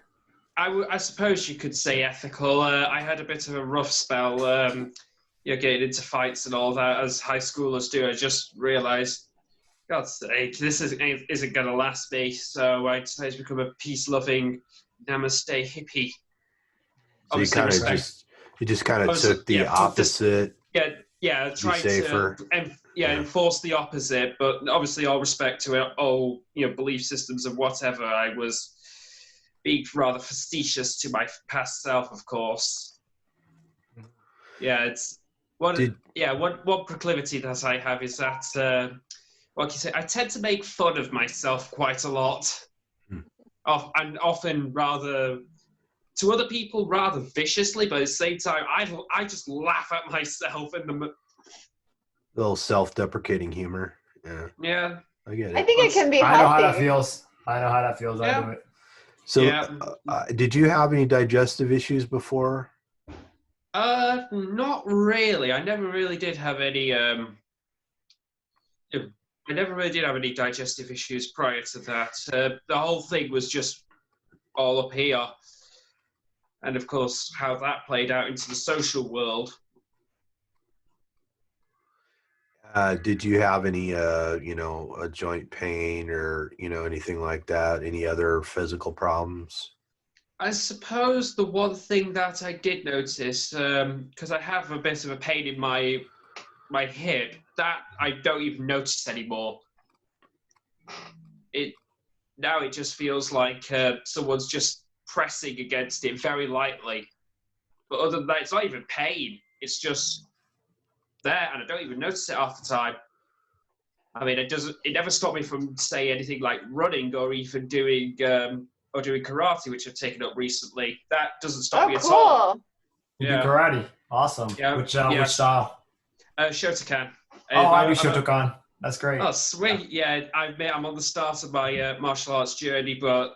Speaker 1: I suppose you could say ethical. I had a bit of a rough spell, getting into fights and all that, as high schoolers do. I just realised, God's sake, this isn't going to last me. So I decided to become a peace-loving namaste hippie.
Speaker 2: So you just kind of took the opposite.
Speaker 1: Tried to enforce the opposite, but obviously all respect to it, belief systems and whatever. I was being rather facetious to my past self, of course. Yeah, it's one proclivity that I have is that what can you say? I tend to make fun of myself quite a lot, and often rather. To other people, rather viciously, but at the same time, I just laugh at myself in the
Speaker 2: little self-deprecating humor.
Speaker 1: Yeah.
Speaker 2: I get it.
Speaker 3: I think it can be healthy.
Speaker 5: I know how that feels. Yeah. I do it.
Speaker 2: So, did you have any digestive issues before?
Speaker 1: Not really. I never really did have any. I never really did have any digestive issues prior to that. The whole thing was just all up here. And of course, how that played out into the social world.
Speaker 2: Did you have any, a joint pain or, anything like that? Any other physical problems?
Speaker 1: I suppose the one thing that I did notice, because I have a bit of a pain in my hip, that I don't even notice anymore. Now it just feels like someone's just pressing against it very lightly, but other than that, it's not even pain. It's just there, and I don't even notice it half the time. I mean, it never stopped me from say anything like running or even doing karate, which I've taken up recently. That doesn't stop me at all.
Speaker 5: You do karate, awesome. Yeah, which style?
Speaker 1: Shotokan.
Speaker 5: I do Shotokan. That's great.
Speaker 1: Oh, sweet. Yeah, I'm on the start of my martial arts journey, but.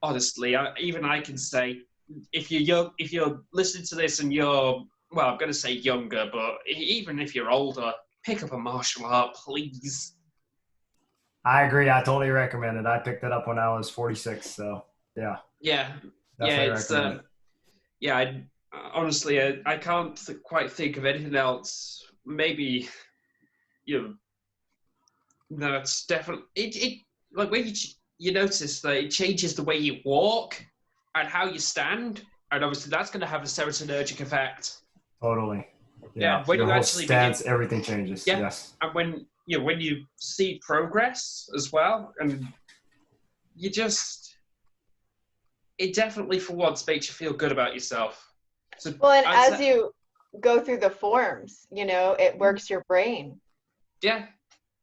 Speaker 1: Honestly, even I can say, if you're listening to this and you're, well, I'm going to say younger, but even if you're older, pick up a martial art, please.
Speaker 5: I agree. I totally recommend it. I picked it up when I was 46, so yeah.
Speaker 1: Yeah. Honestly, I can't quite think of anything else. Maybe, that's definitely it. Like when you notice that it changes the way you walk and how you stand, and obviously that's going to have a serotonergic effect.
Speaker 5: Totally.
Speaker 1: Yeah, when
Speaker 5: your
Speaker 1: you
Speaker 5: whole
Speaker 1: actually
Speaker 5: stance, everything changes.
Speaker 1: Yeah.
Speaker 5: Yes.
Speaker 1: And when you see progress as well, and you just, it definitely for once makes you feel good about yourself. So
Speaker 3: Well, and as you go through the forms, it works your brain.
Speaker 1: Yeah,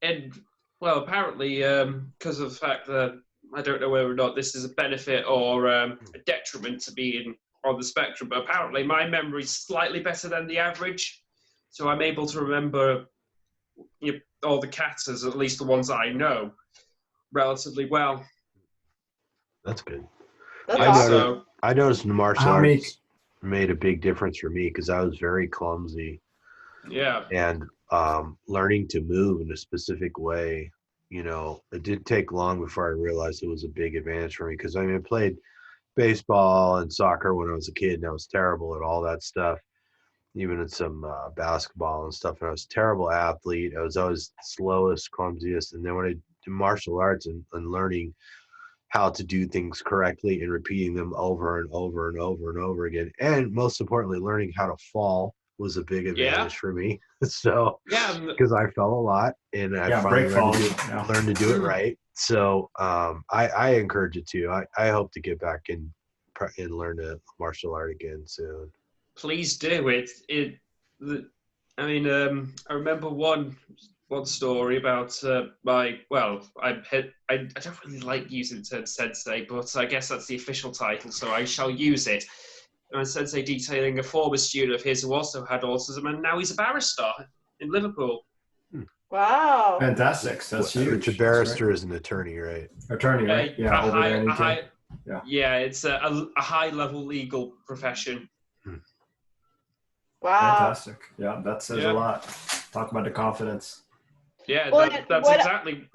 Speaker 1: and well, apparently, because of the fact that I don't know whether or not this is a benefit or a detriment to being on the spectrum, but apparently my memory's slightly better than the average, so I'm able to remember all the catas, at least the ones that I know, relatively well.
Speaker 2: That's good.
Speaker 3: That's
Speaker 1: Yeah,
Speaker 3: awesome.
Speaker 2: I noticed martial
Speaker 5: How many-
Speaker 2: arts made a big difference for me because I was very clumsy.
Speaker 1: Yeah.
Speaker 2: And learning to move in a specific way, it didn't take long before I realized it was a big advantage for me. Because I played baseball and soccer when I was a kid, and I was terrible at all that stuff. Even in some basketball and stuff, and I was a terrible athlete. I was always the slowest, clumsiest. And then when I did martial arts and learning how to do things correctly and repeating them over and over and over and over again, and most importantly, learning how to fall was a big advantage for me. So because I fell a lot and I finally learned to do it right. So I encourage it too. I hope to get back and learn a martial art again soon.
Speaker 1: Please do it. I remember one story about I don't really like using the term sensei, but I guess that's the official title, so I shall use it. And a sensei detailing a former student of his who also had autism, and now he's a barrister in Liverpool.
Speaker 3: Wow.
Speaker 5: Fantastic. That's huge.
Speaker 2: Which a barrister is an attorney, right?
Speaker 5: Attorney, right?
Speaker 1: It's a high-level legal profession.
Speaker 3: Wow.
Speaker 5: Fantastic. Yeah, that says a lot. Talk about the confidence.
Speaker 1: Yeah, that's exactly.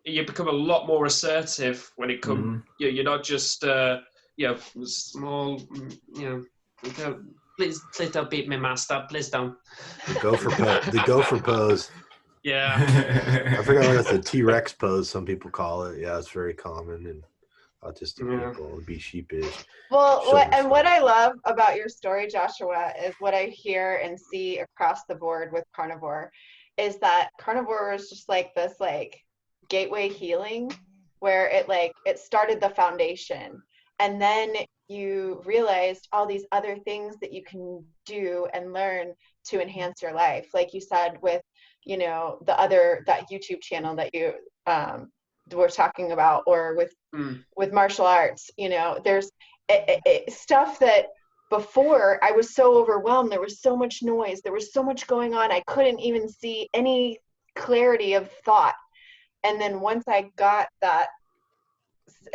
Speaker 1: You become a lot more assertive when it comes. You're not just small. Please don't beat me, master. Please don't.
Speaker 2: The gopher pose.
Speaker 1: Yeah.
Speaker 2: I forgot what it's the T-Rex pose. Some people call it. Yeah, it's very common in autistic people. Be sheepish.
Speaker 3: Well, what I love about your story, Joshua, is what I hear and see across the board with Carnivore, is that Carnivore was just like this gateway healing, where it started the foundation, and then you realized all these other things that you can do and learn to enhance your life, like you said with that YouTube channel that you we're talking about, or with martial arts. There's stuff that before I was so overwhelmed. There was so much noise. There was so much going on. I couldn't even see any clarity of thought. And then once I got that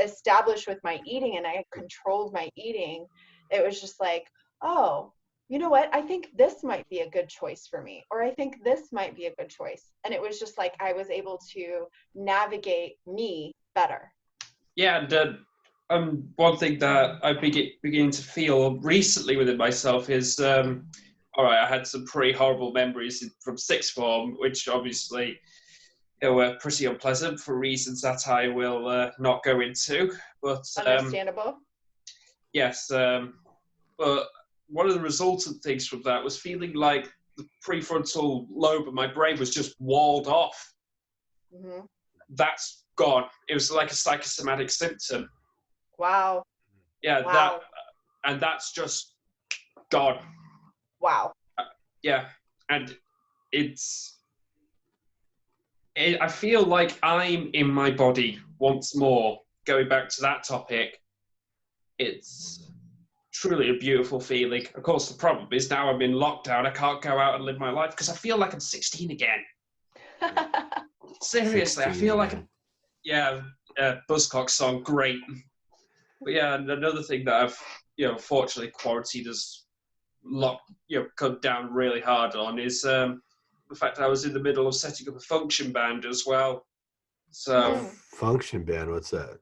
Speaker 3: established with my eating and I controlled my eating, it was just like, oh, you know what? I think this might be a good choice for me, or I think this might be a good choice. And it was just like I was able to navigate me better.
Speaker 1: Yeah, and one thing that I beginning to feel recently within myself is, all right, I had some pretty horrible memories from sixth form, which obviously were pretty unpleasant for reasons that I will not go into. But
Speaker 3: understandable.
Speaker 1: Yes, but one of the resultant things from that was feeling like the prefrontal lobe of my brain was just walled off.
Speaker 3: Mm-hmm.
Speaker 1: That's gone. It was like a psychosomatic symptom.
Speaker 3: Wow.
Speaker 1: Yeah,
Speaker 3: wow.
Speaker 1: That's just gone.
Speaker 3: Wow.
Speaker 1: Yeah, and I feel like I'm in my body once more. Going back to that topic, it's truly a beautiful feeling. Of course, the problem is now I'm in lockdown. I can't go out and live my life because I feel like I'm 16 again. Seriously, I feel like, Buzzcock song, great. But yeah, and another thing that I've, fortunately quarantined has cut down really hard on is the fact that I was in the middle of setting up a function band as well. So
Speaker 2: function band, what's that?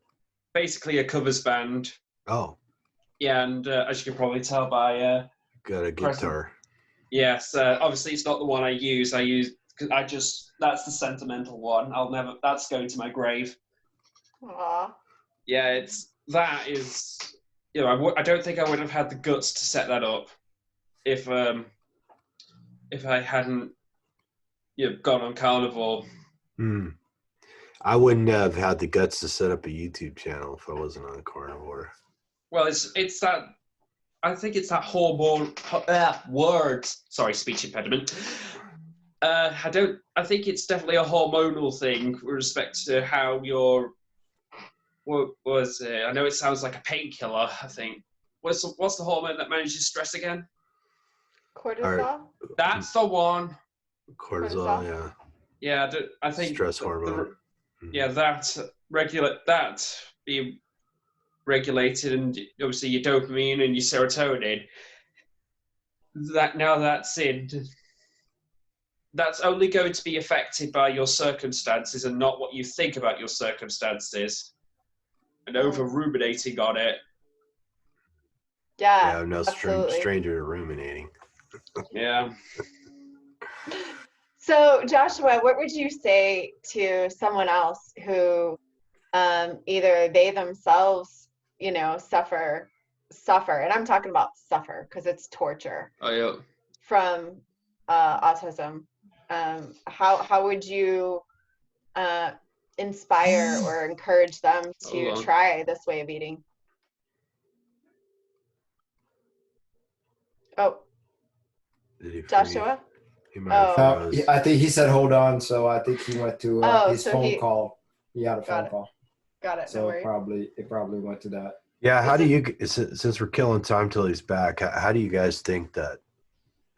Speaker 1: Basically a covers band.
Speaker 2: Oh.
Speaker 1: Yeah, and as you can probably tell by
Speaker 2: got a guitar.
Speaker 1: Yes, obviously it's not the one I use. That's the sentimental one. That's going to my grave.
Speaker 3: Aww.
Speaker 1: Yeah, I don't think I would have had the guts to set that up if if I hadn't gone on carnivore.
Speaker 2: I wouldn't have had the guts to set up a YouTube channel if I wasn't on carnivore.
Speaker 1: Well, it's that. I think it's that hormone words. Sorry, speech impediment. I think it's definitely a hormonal thing with respect to how your. What was it? I know it sounds like a painkiller. I think. What's the hormone that manages stress again?
Speaker 3: Cortisol.
Speaker 1: That's the one.
Speaker 2: Cortisol, yeah.
Speaker 1: Yeah, I think
Speaker 2: stress hormone.
Speaker 1: That being regulated, and obviously your dopamine and your serotonin. That's only going to be affected by your circumstances and not what you think about your circumstances. And over ruminating on it.
Speaker 3: Yeah,
Speaker 2: no stranger to ruminating.
Speaker 1: Yeah.
Speaker 3: So, Joshua, what would you say to someone else who either they themselves, suffer, and I'm talking about suffer because it's torture from autism? How would you inspire or encourage them to try this way of eating? Oh, Joshua?
Speaker 4: I think he said hold on, so I think he went to his phone call. He had a phone call.
Speaker 3: Got it.
Speaker 4: So it probably went to that.
Speaker 2: Yeah, how do you, since we're killing time till he's back, how do you guys think that,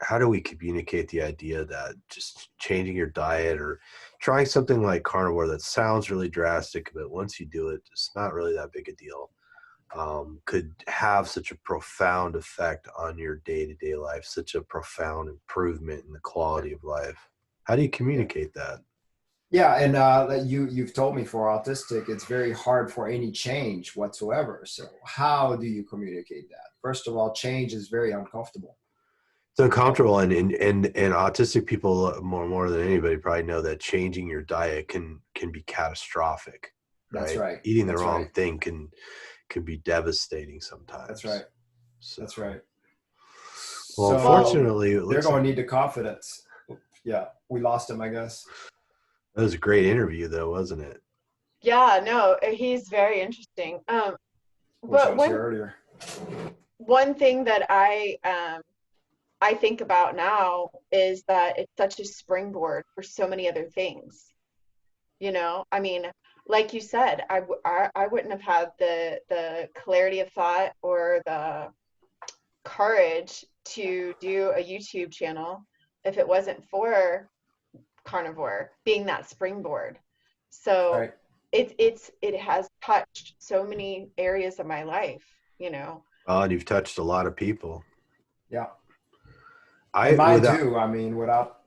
Speaker 2: how do we communicate the idea that just changing your diet or trying something like carnivore that sounds really drastic, but once you do it, it's not really that big a deal, could have such a profound effect on your day-to-day life, such a profound improvement in the quality of life? How do you communicate that?
Speaker 4: Yeah, and you've told me for autistic, it's very hard for any change whatsoever. So how do you communicate that? First of all, change is very uncomfortable.
Speaker 2: It's uncomfortable, and autistic people more than anybody probably know that changing your diet can be catastrophic. Right?
Speaker 4: That's right.
Speaker 2: Eating the wrong thing can be devastating sometimes.
Speaker 4: That's right.
Speaker 2: So,
Speaker 4: that's right.
Speaker 2: Well, unfortunately,
Speaker 4: they're going to need the confidence. Yeah, we lost him, I guess.
Speaker 2: That was a great interview, though, wasn't it?
Speaker 3: Yeah, no, he's very interesting.
Speaker 4: But
Speaker 3: one thing that I think about now is that it's such a springboard for so many other things. I mean, like you said, I wouldn't have had the clarity of thought or the courage to do a YouTube channel if it wasn't for carnivore being that springboard. So it has touched so many areas of my life,
Speaker 2: Oh, and you've touched a lot of people.
Speaker 4: Yeah. Mine too. I mean, without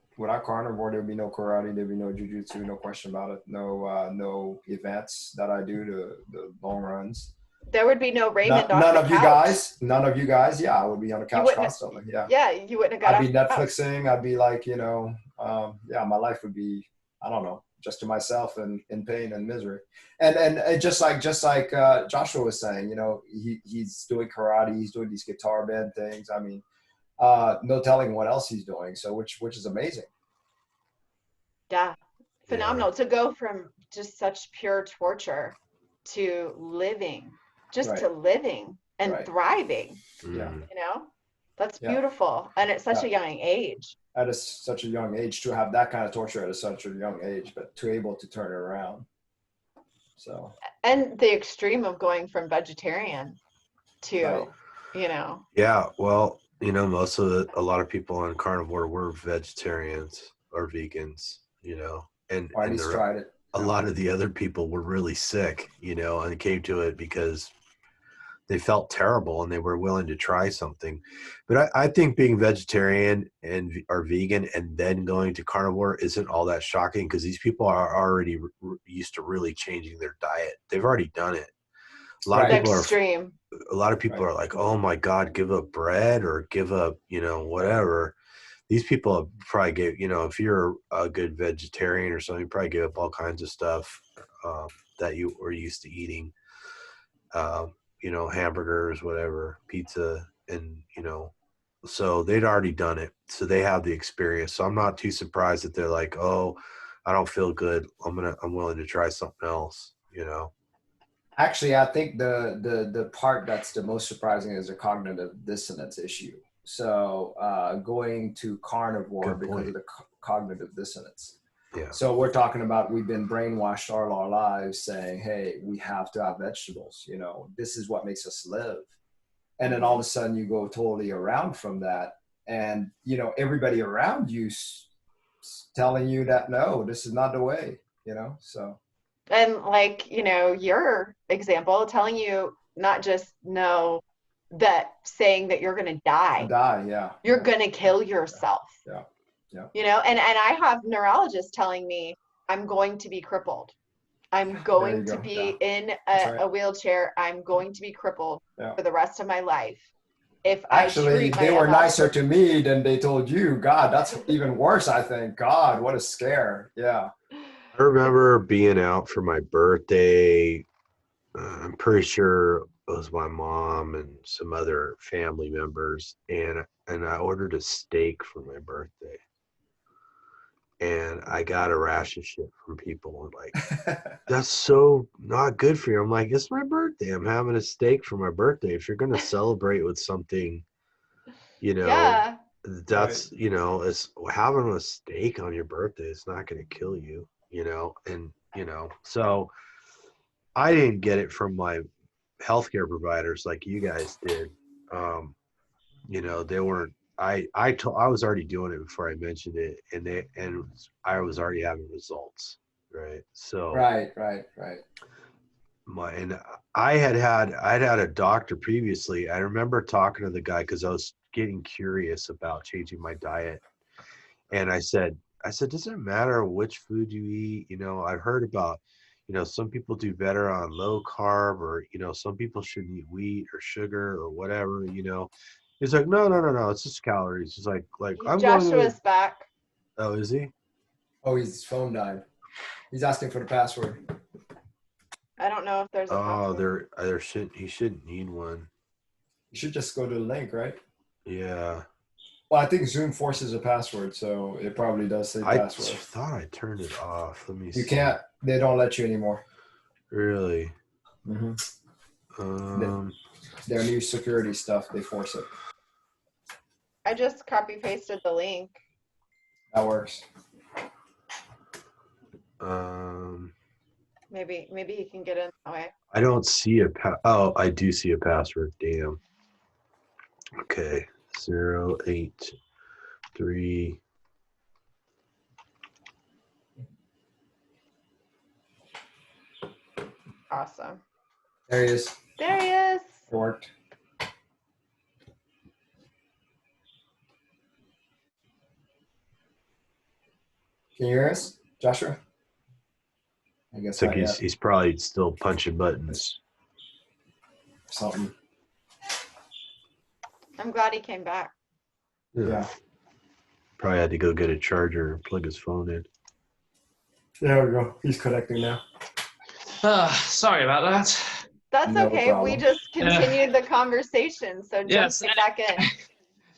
Speaker 4: carnivore, there'd be no karate, there'd be no jiu-jitsu, no question about it. No events that I do, the long runs.
Speaker 3: There would be no Raymond on
Speaker 4: none
Speaker 3: the
Speaker 4: of
Speaker 3: couch.
Speaker 4: None of you guys. Yeah, I would be on the couch constantly. Yeah.
Speaker 3: Yeah, you wouldn't have got
Speaker 4: I'd be Netflixing. I'd be like, my life would be, I don't know, just to myself and in pain and misery. And just like Joshua was saying, he's doing karate, he's doing these guitar band things. I mean, no telling what else he's doing. So which is amazing.
Speaker 3: Yeah, phenomenal to go from just such pure torture to living, to living and thriving.
Speaker 4: Yeah,
Speaker 3: that's beautiful, and at such a young age.
Speaker 4: At such a young age, to have that kind of torture at such a young age, but to able to turn it around. So. And
Speaker 3: the extreme of going from vegetarian to,
Speaker 2: Yeah, well, most of a lot of people on carnivore were vegetarians or vegans, and
Speaker 4: tried it.
Speaker 2: A lot of the other people were really sick, and came to it because they felt terrible and they were willing to try something. But I think being vegetarian or vegan and then going to carnivore isn't all that shocking because these people are already used to really changing their diet. They've already done it. A lot of people are like, oh my God, give up bread or give up, whatever. These people probably give, if you're a good vegetarian or something, you probably give up all kinds of stuff that you were used to eating, hamburgers, whatever, pizza, and, So they'd already done it. So they have the experience. So I'm not too surprised that they're like, oh, I don't feel good. I'm willing to try something else, you know?
Speaker 4: Actually, I think the part that's the most surprising is the cognitive dissonance issue. So going to carnivore
Speaker 2: Good
Speaker 4: because
Speaker 2: point.
Speaker 4: of the cognitive dissonance.
Speaker 2: Yeah.
Speaker 4: So we're talking about we've been brainwashed all our lives saying, hey, we have to have vegetables. You know, this is what makes us live. And then all of a sudden you go totally around from that. And, you know, everybody around you telling you that, no, this is not the way, you know, so.
Speaker 3: And like, you know, your example telling you not just no, that saying that you're going to die.
Speaker 4: Yeah.
Speaker 3: You're going to kill yourself.
Speaker 4: Yeah.
Speaker 3: You know, and I have neurologists telling me I'm going to be crippled. I'm going to be in a wheelchair. I'm going to be crippled for the rest of my life. If
Speaker 4: actually they were nicer to me than they told you. God, that's even worse, I think. God, what a scare. Yeah.
Speaker 2: I remember being out for my birthday. I'm pretty sure it was my mom and some other family members, and I ordered a steak for my birthday. And I got a rash of shit from people like, that's so not good for you. I'm like, it's my birthday. I'm having a steak for my birthday. If you're going to celebrate with something, you know, that's, you know, it's having a steak on your birthday. It's not going to kill you, you know? And, you know, so I didn't get it from my healthcare providers like you guys did. You know, they weren't, I was already doing it before I mentioned it, and I was already having results, right? So
Speaker 4: right.
Speaker 2: I'd had a doctor previously. I remember talking to the guy because I was getting curious about changing my diet, and I said, does it matter which food you eat? You know, I've heard about, you know, some people do better on low carb, or, you know, some people shouldn't eat wheat or sugar or whatever, you know. He's like, no, it's just calories. He's like I'm
Speaker 3: Joshua's back.
Speaker 2: Oh, is he?
Speaker 4: Oh, his phone died. He's asking for the password.
Speaker 3: I don't know if there's a password.
Speaker 2: He shouldn't need one.
Speaker 4: You should just go to the link, right?
Speaker 2: Yeah.
Speaker 4: Well, I think Zoom forces a password, so it probably does say password.
Speaker 2: I thought I turned it off. Let me see.
Speaker 4: You can't. They don't let you anymore.
Speaker 2: Really?
Speaker 4: Mm-hmm. Their new security stuff, they force it.
Speaker 3: I just copy pasted the link.
Speaker 4: That works.
Speaker 3: Maybe he can get in that way.
Speaker 2: I don't see I do see a password. Damn. Okay. 083.
Speaker 3: Awesome.
Speaker 4: There he is.
Speaker 3: There he is.
Speaker 4: It worked. Can you hear us, Joshua? I guess
Speaker 2: like he's probably still punching buttons.
Speaker 4: Something.
Speaker 3: I'm glad he came back.
Speaker 4: Yeah.
Speaker 2: Probably had to go get a charger and plug his phone in.
Speaker 4: There we go. He's connecting now.
Speaker 1: Sorry about that.
Speaker 3: That's
Speaker 4: No
Speaker 3: okay.
Speaker 4: problem.
Speaker 3: We just continued the conversation, so jump back in.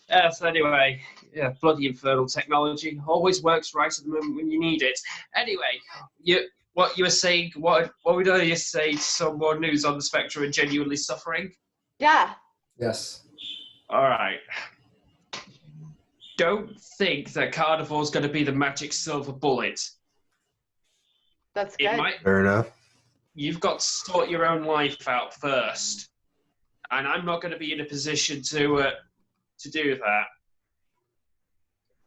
Speaker 1: Yes, anyway. Yeah, bloody infernal technology. Always works right at the moment when you need it. Anyway, what you were saying, what would you say to someone who's on the spectrum and genuinely suffering?
Speaker 3: Yeah.
Speaker 4: Yes.
Speaker 1: All right. Don't think that carnivore's going to be the magic silver bullet.
Speaker 3: That's good.
Speaker 2: Fair enough.
Speaker 1: You've got to sort your own life out first. And I'm not going to be in a position to do that.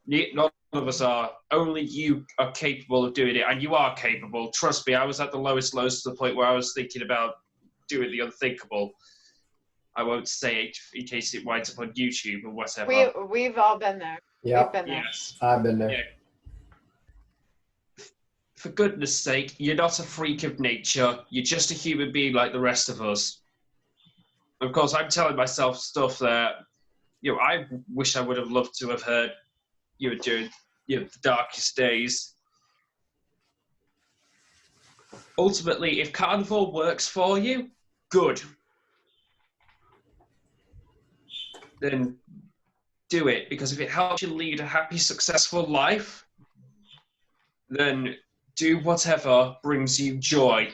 Speaker 1: None of us are. Only you are capable of doing it, and you are capable. Trust me, I was at the lowest lows to the point where I was thinking about doing the unthinkable. I won't say it in case it winds up on YouTube or whatever.
Speaker 3: We've all been there.
Speaker 4: Yeah.
Speaker 3: We've been there.
Speaker 1: Yes.
Speaker 4: I've been there.
Speaker 1: Yeah. For goodness sake, you're not a freak of nature. You're just a human being like the rest of us. Of course, I'm telling myself stuff that, I wish I would have loved to have heard during the darkest days. Ultimately, if carnivore works for you, good. Then do it, because if it helps you lead a happy, successful life, then do whatever brings you joy.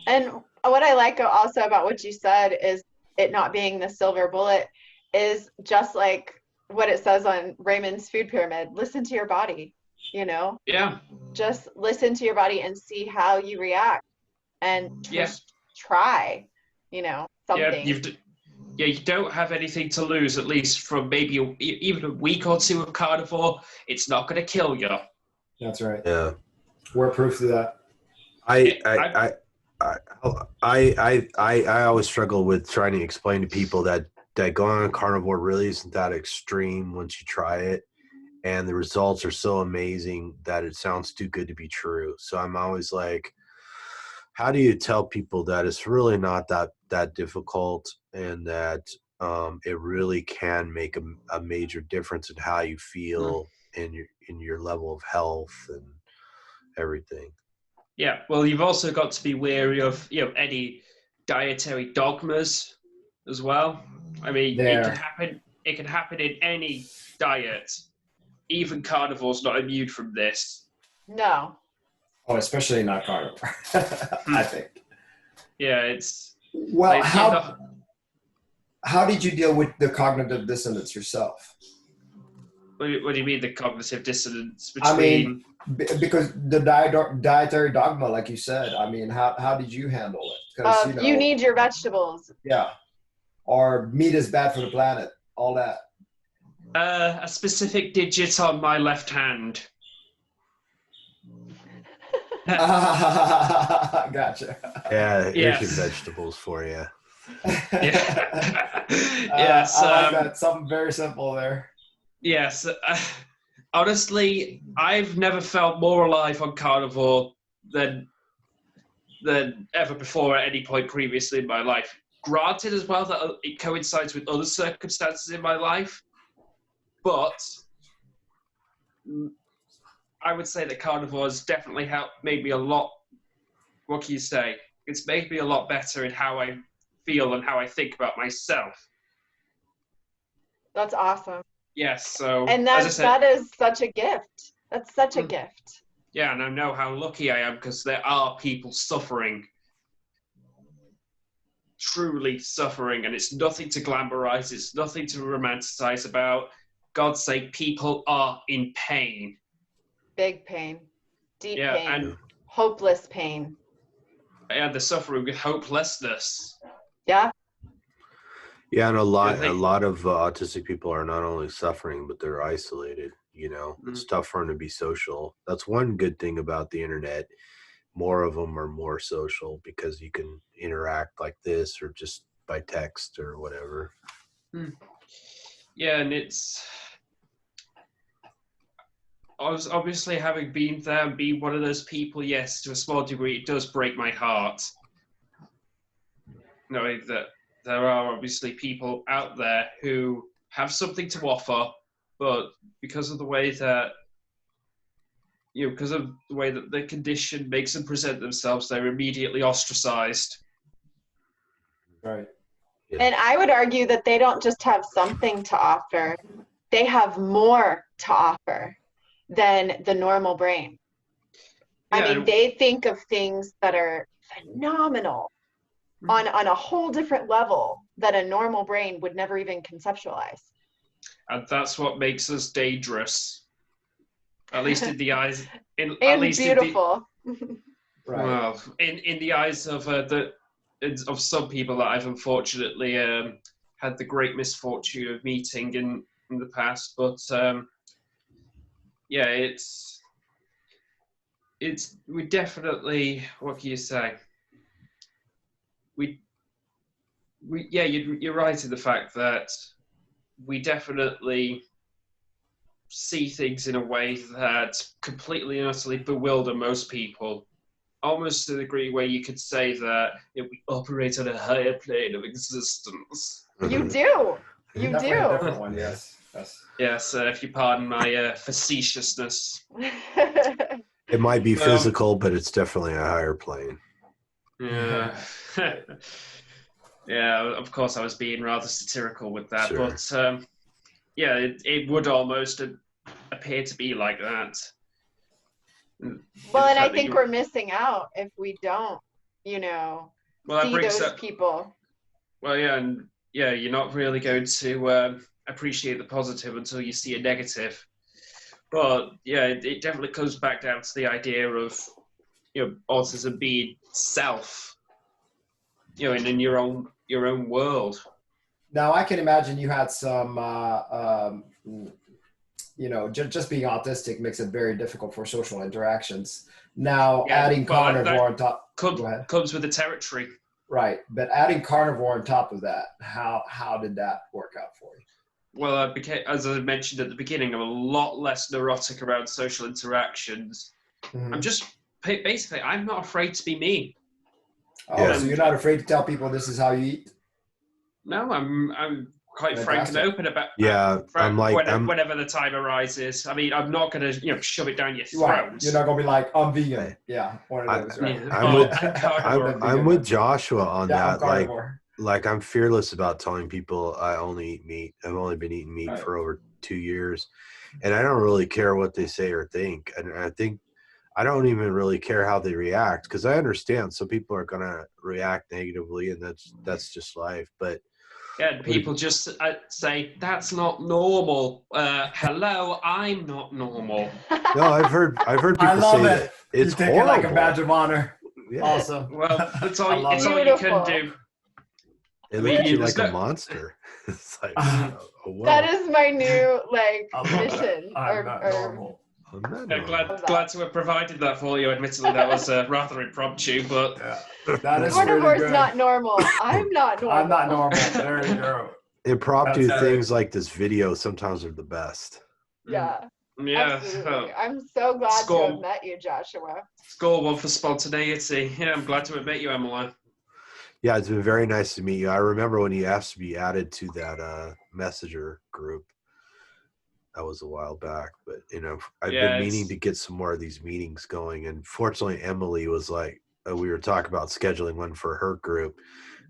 Speaker 3: And what I like also about what you said is it not being the silver bullet is just like what it says on Raymond's food pyramid. Listen to your body, you know?
Speaker 1: Yeah.
Speaker 3: Just listen to your body and see how you react, and just try, you know, something.
Speaker 1: You don't have anything to lose, at least from maybe even a week or two of carnivore. It's not going to kill you.
Speaker 4: That's right.
Speaker 2: Yeah.
Speaker 4: We're proof of that.
Speaker 2: I always struggle with trying to explain to people that going on carnivore really isn't that extreme once you try it, and the results are so amazing that it sounds too good to be true. So I'm always like, how do you tell people that it's really not that difficult, and that it really can make a major difference in how you feel in your level of health and everything?
Speaker 1: Yeah, well, you've also got to be wary of any dietary dogmas as well. I mean, it can happen. It can happen in any diet. Even carnivore's not immune from this.
Speaker 3: No.
Speaker 4: Oh, especially not carnivore. I think.
Speaker 1: Yeah, it's
Speaker 4: well. Like, how did you deal with the cognitive dissonance yourself?
Speaker 1: What do you mean, the cognitive dissonance between?
Speaker 4: I mean, because the dietary dogma, like you said. I mean, how did you handle it? Because
Speaker 3: you need your vegetables.
Speaker 4: Yeah, or meat is bad for the planet. All that.
Speaker 1: A specific digit on my left hand.
Speaker 4: Gotcha.
Speaker 2: Yeah, here's your vegetables for you.
Speaker 1: Yeah. Yes.
Speaker 4: I like that. Something very simple there.
Speaker 1: Yes. Honestly, I've never felt more alive on carnivore than ever before at any point previously in my life. Granted as well that it coincides with other circumstances in my life, but I would say that carnivore has definitely made me a lot, what can you say? It's made me a lot better in how I feel and how I think about myself.
Speaker 3: That's awesome.
Speaker 1: Yes, so...
Speaker 3: And that is such a gift. That's such a gift.
Speaker 1: Yeah, and I know how lucky I am, because there are people suffering. Truly suffering, and it's nothing to glamorize, it's nothing to romanticize about. God's sake, people are in pain.
Speaker 3: Big pain. Deep pain.
Speaker 1: And
Speaker 3: hopeless pain.
Speaker 1: And they're suffering with hopelessness.
Speaker 3: Yeah.
Speaker 2: Yeah, and a lot of autistic people are not only suffering, but they're isolated. It's tough for them to be social. That's one good thing about the internet. More of them are more social because you can interact like this or just by text or whatever.
Speaker 1: Yeah, and it's obviously, having been there and being one of those people, yes, to a small degree, it does break my heart knowing that there are obviously people out there who have something to offer, but because of the way that their condition makes them present themselves, they're immediately ostracized.
Speaker 4: Right.
Speaker 2: Yeah.
Speaker 3: And I would argue that they don't just have something to offer, they have more to offer than the normal brain. Yeah. I mean, they think of things that are phenomenal on a whole different level that a normal brain would never even conceptualize.
Speaker 1: And that's what makes us dangerous. At least in the eyes...
Speaker 3: and beautiful.
Speaker 1: Right. Well, in the eyes of some people that I've unfortunately had the great misfortune of meeting in the past. But yeah, we definitely, what can you say? You're right in the fact that we definitely see things in a way that completely and utterly bewilder most people. Almost to the degree where you could say that we operate on a higher plane of existence.
Speaker 3: You do. You
Speaker 4: definitely
Speaker 3: do.
Speaker 4: A different one, yes.
Speaker 1: Yes, if you pardon my facetiousness.
Speaker 2: It might be physical, but it's definitely a higher plane.
Speaker 1: Yeah. Yeah, of course I was being rather satirical with that,
Speaker 2: Sure.
Speaker 1: but yeah, it would almost appear to be like that.
Speaker 3: Well, and I think we're missing out if we don't,
Speaker 1: well, that
Speaker 3: see
Speaker 1: brings
Speaker 3: those
Speaker 1: up,
Speaker 3: people.
Speaker 1: well, yeah, and yeah, you're not really going to appreciate the positive until you see a negative. But yeah, it definitely comes back down to the idea of autism being self, and in your own world.
Speaker 4: Now I can imagine you had some, just being autistic makes it very difficult for social interactions. Now
Speaker 1: Yeah,
Speaker 4: adding
Speaker 1: well,
Speaker 4: carnivore on top, go ahead.
Speaker 1: Comes with the territory.
Speaker 4: Right, but adding carnivore on top of that, how did that work out for you?
Speaker 1: Well, I became, as I mentioned at the beginning, I'm a lot less neurotic around social interactions.
Speaker 4: Mm-hmm.
Speaker 1: I'm just basically, I'm not afraid to be me.
Speaker 4: Oh,
Speaker 2: Yeah.
Speaker 4: so you're not afraid to tell people this is how you eat?
Speaker 1: No, I'm quite
Speaker 4: Fantastic.
Speaker 1: frank and open about.
Speaker 2: Yeah,
Speaker 1: whenever the time arises. I mean, I'm not gonna shove it down your throat.
Speaker 4: Right. You're not gonna be like, I'm vegan. Yeah, one of those. Right?
Speaker 2: I'm with Joshua on that.
Speaker 4: I'm carnivore.
Speaker 2: Like I'm fearless about telling people I only eat meat. I've only been eating meat
Speaker 4: Right.
Speaker 2: for over 2 years, and I don't really care what they say or think. And I think I don't even really care how they react, because I understand some people are gonna react negatively, and that's just life. But
Speaker 1: yeah, people just say that's not normal. Hello, I'm not normal.
Speaker 2: no, I've heard people
Speaker 5: I love
Speaker 2: say
Speaker 5: it.
Speaker 2: that it's
Speaker 5: you take
Speaker 2: horrible.
Speaker 5: it like a badge of honor.
Speaker 2: Yeah.
Speaker 5: Awesome.
Speaker 1: Well, it's all you
Speaker 3: Beautiful.
Speaker 1: can do.
Speaker 2: They look at you
Speaker 1: there's
Speaker 2: like a
Speaker 1: no-
Speaker 2: monster. It's like,
Speaker 5: Uh,
Speaker 2: oh, wow.
Speaker 3: That is my new like
Speaker 5: I love
Speaker 3: mission.
Speaker 5: that. I'm not
Speaker 3: or
Speaker 5: normal.
Speaker 2: I'm not
Speaker 1: Yeah,
Speaker 2: normal.
Speaker 1: glad to have provided that for you. Admittedly, that was rather impromptu, but
Speaker 5: Yeah, that is really
Speaker 3: carnivore's
Speaker 5: good.
Speaker 3: not normal. I'm not normal.
Speaker 5: I'm not normal. There you go.
Speaker 2: Impromptu
Speaker 5: That's
Speaker 2: things like this video sometimes are the best.
Speaker 3: Yeah.
Speaker 1: yeah.
Speaker 3: Absolutely. I'm so glad to have met you, Joshua.
Speaker 1: Score one for spontaneity. Yeah, I'm glad to have met you, Emily.
Speaker 2: Yeah, it's been very nice to meet you. I remember when you asked to be added to that messenger group. That was a while back, but I've been meaning to get some more of these meetings going. And fortunately, Emily was like, we were talking about scheduling one for her group.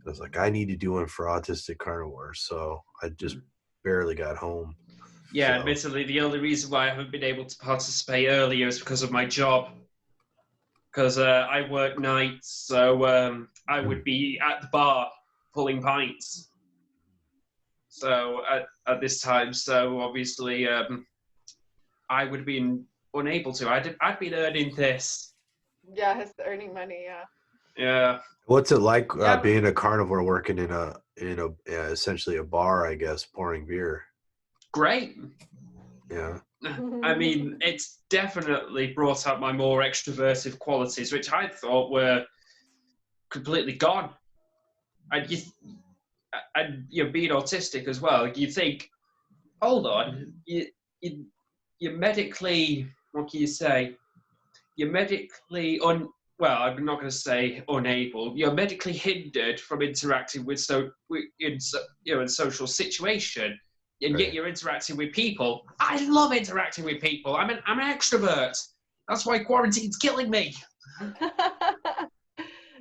Speaker 2: I was like, I need to do one for Autistic Carnivores. So I just barely got home.
Speaker 1: Yeah,
Speaker 2: So.
Speaker 1: admittedly, the only reason why I haven't been able to participate earlier is because of my job. Because I work nights, so I would be at the bar pulling pints. So at this time, so obviously I would have been unable to. I'd been earning this.
Speaker 3: Yeah, he's earning money. Yeah.
Speaker 1: Yeah.
Speaker 2: What's it like being a carnivore working in a essentially a bar, I guess, pouring beer?
Speaker 1: Great.
Speaker 2: Yeah.
Speaker 1: I mean, it's definitely brought out my more extroverted qualities, which I thought were completely gone. And being autistic as well, you think, hold on, you're medically, what can you say? You're medically well, I'm not going to say unable. You're medically hindered from interacting with in social situation, and yet you're interacting with people. I love interacting with people. I'm an extrovert. That's why quarantine's killing me.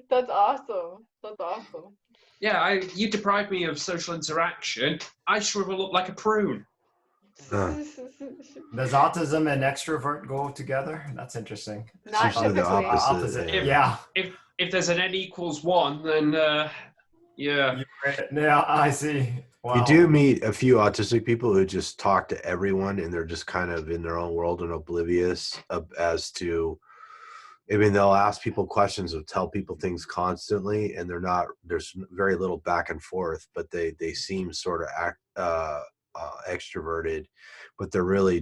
Speaker 3: That's awesome. That's awesome.
Speaker 1: Yeah, you deprive me of social interaction. I shrivel up like a prune.
Speaker 5: Does autism and extrovert go together? That's interesting.
Speaker 3: Not
Speaker 2: usually the
Speaker 3: typically.
Speaker 2: opposite.
Speaker 5: Yeah.
Speaker 1: If there's an n=1, then yeah.
Speaker 5: Yeah, I see. Wow.
Speaker 2: You do meet a few autistic people who just talk to everyone, and they're just kind of in their own world and oblivious as to. I mean, they'll ask people questions or tell people things constantly, and there's very little back and forth, but they seem sort of extroverted, but they're really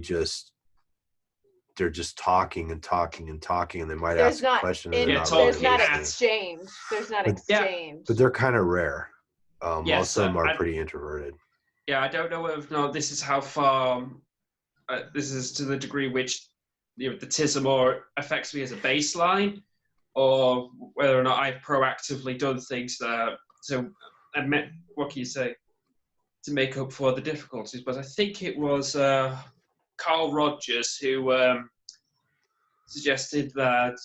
Speaker 2: they're just talking and talking and talking, and they might ask a question.
Speaker 3: There's not exchange. There's not exchange.
Speaker 2: But they're kind of rare. Most of them are pretty introverted.
Speaker 1: Yeah, I don't know if this is how far this is to the degree which the tism affects me as a baseline, or whether or not I've proactively done things to admit, what can you say, to make up for the difficulties. But I think it was Carl Rogers who suggested that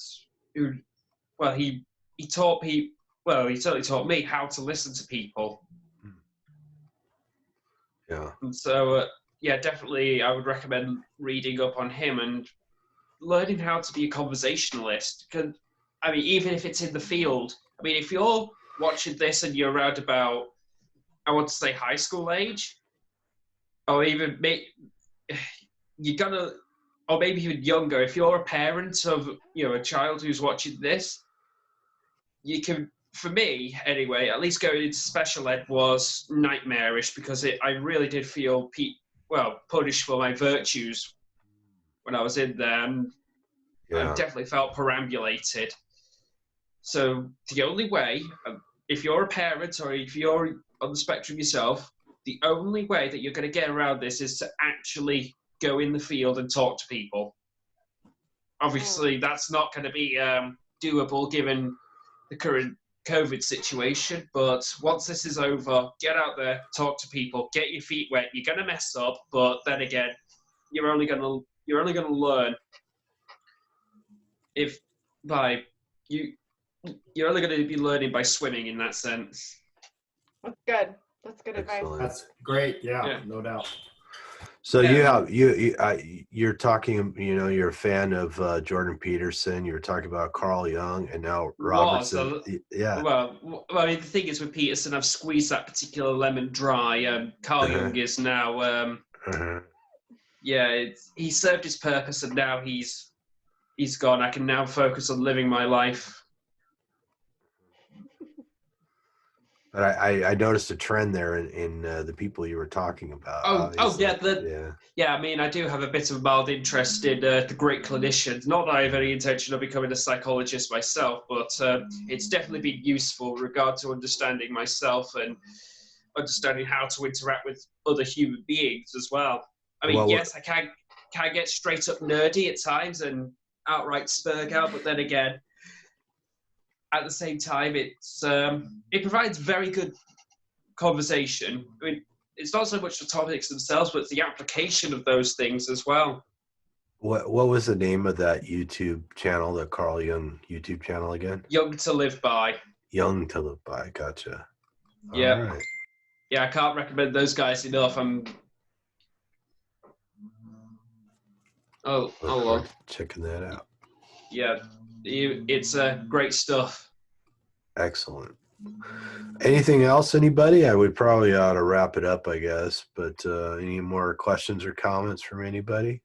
Speaker 1: he taught people. well, he certainly taught me how to listen to people.
Speaker 2: Yeah.
Speaker 1: And so, yeah, definitely I would recommend reading up on him and learning how to be a conversationalist. Because, I mean, even if it's in the field, I mean, if you're watching this and you're around about, I want to say high school age, or even you're gonna, or maybe even younger, if you're a parent of, you know, a child who's watching this, you can, for me anyway, at least going into special ed was nightmarish because I really did feel punished for my virtues when I was in there, and I definitely felt perambulated. So the only way, if you're a parent or if you're on the spectrum yourself, the only way that you're going to get around this is to actually go in the field and talk to people. Obviously, that's not going to be doable given the current COVID situation, but once this is over, get out there, talk to people, get your feet wet. You're going to mess up, but then again, you're only going to learn if by you're only going to be learning by swimming in that sense.
Speaker 3: That's good. That's good
Speaker 2: Excellent.
Speaker 3: advice.
Speaker 5: That's great. Yeah, no doubt.
Speaker 2: So you're talking, you know, you're a fan of Jordan Peterson. You were talking about Carl Jung, and now Robertson.
Speaker 1: Well, I mean, the thing is with Peterson, I've squeezed that particular lemon dry. Carl Jung is now, he served his purpose, and now he's gone. I can now focus on living my life.
Speaker 2: But I noticed a trend there in the people you were talking about.
Speaker 1: I mean, I do have a bit of a mild interest in the great clinicians. Not that I have any intention of becoming a psychologist myself, but it's definitely been useful in regard to understanding myself and understanding how to interact with other human beings as well. I mean, yes, I can get straight up nerdy at times and outright spurg out, but then again, at the same time, it provides very good conversation. I mean, it's not so much the topics themselves, but it's the application of those things as well.
Speaker 2: What was the name of that YouTube channel, the Carl Jung YouTube channel again?
Speaker 1: Young to Live By.
Speaker 2: Young to Live By, gotcha.
Speaker 1: Yeah.
Speaker 2: All right.
Speaker 1: Yeah, I can't recommend those guys enough. Hold on.
Speaker 2: Checking that out.
Speaker 1: Yeah, it's great stuff.
Speaker 2: Excellent. Anything else, anybody? I would probably ought to wrap it up, I guess. But any more questions or comments from anybody?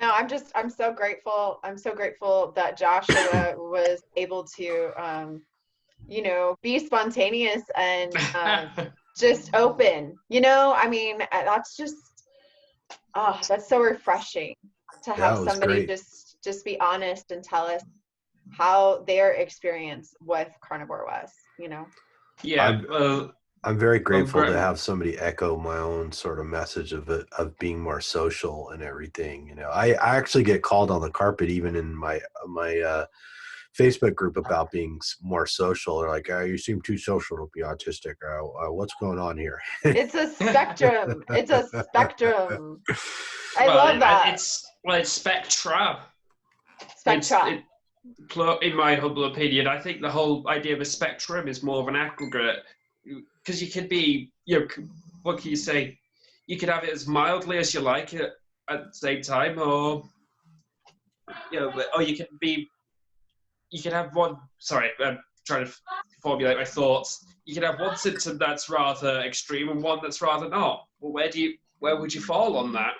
Speaker 3: No, I'm so grateful. I'm so grateful that Joshua was able to, be spontaneous and just open. You know, I mean, that's just, that's so refreshing to have somebody just be honest and tell us how their experience with carnivore was, you know?
Speaker 1: Yeah.
Speaker 2: I'm very grateful to have somebody echo my own sort of message of being more social and everything. You know, I actually get called on the carpet even in my Facebook group about being more social. They're like, you seem too social to be autistic. What's going on here?
Speaker 3: It's a spectrum. It's a spectrum. I love that.
Speaker 1: It's spectra.
Speaker 3: Spectra.
Speaker 1: In my humble opinion, I think the whole idea of a spectrum is more of an aggregate, because you can be, what can you say? You can have it as mildly as you like it at the same time, or you can have one. Sorry, I'm trying to formulate my thoughts. You can have one symptom that's rather extreme and one that's rather not. Well, where would you fall on that?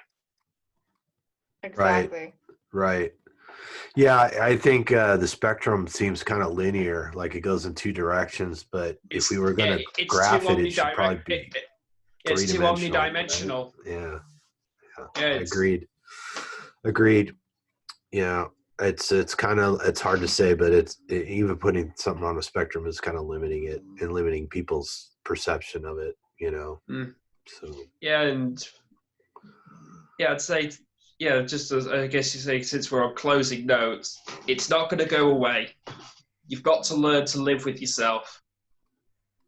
Speaker 3: Exactly.
Speaker 2: Right. Yeah, I think the spectrum seems kind of linear, like it goes in two directions. But if we were going to graph it should probably be
Speaker 1: it's too omnidimensional.
Speaker 2: Right? Yeah. Agreed. Yeah, it's hard to say, but even putting something on a spectrum is kind of limiting it and limiting people's perception of it. You know. So.
Speaker 1: Yeah, and I'd say. Yeah, just as I guess you say, since we're on closing notes, it's not going to go away. You've got to learn to live with yourself.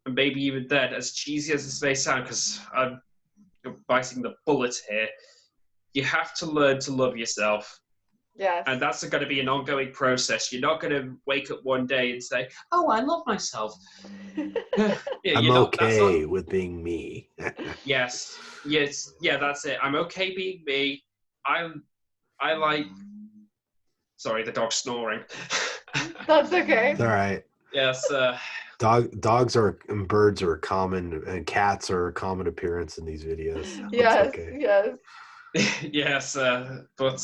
Speaker 1: And maybe even then, as cheesy as this may sound, because I'm biting the bullet here, you have to learn to love yourself.
Speaker 3: Yes.
Speaker 1: And that's going to be an ongoing process. You're not going to wake up one day and say, "Oh, I love myself." Yeah,
Speaker 2: I'm
Speaker 1: that's not,
Speaker 2: okay with being me.
Speaker 1: yes, yeah, that's it. I'm okay being me. I like. Sorry, the dog's snoring.
Speaker 3: That's okay.
Speaker 2: It's all right.
Speaker 1: Yes.
Speaker 2: Dogs are and birds are common, and cats are a common appearance in these videos. So
Speaker 3: Yes,
Speaker 2: it's okay.
Speaker 3: yes.
Speaker 1: Yes, but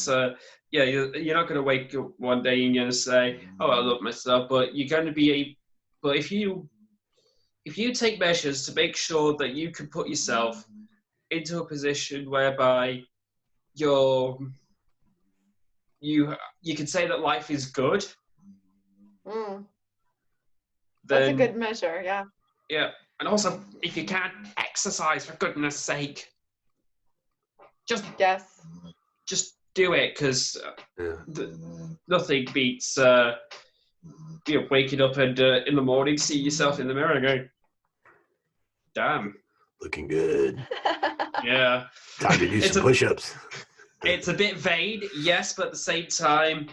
Speaker 1: yeah, you're not going to wake up one day and you're going to say, "Oh, I love myself," but you're going to be. But if you take measures to make sure that you can put yourself into a position whereby you can say that life is good,
Speaker 3: Mm.
Speaker 1: then
Speaker 3: That's a good measure, yeah.
Speaker 1: yeah. And also, if you can't exercise, for goodness sake, just do it, because nothing beats waking up and in the morning see yourself in the mirror and going, "Damn,
Speaker 2: Looking good.
Speaker 1: yeah."
Speaker 2: Time to do some push-ups.
Speaker 1: It's a bit vain, yes, but at the same time,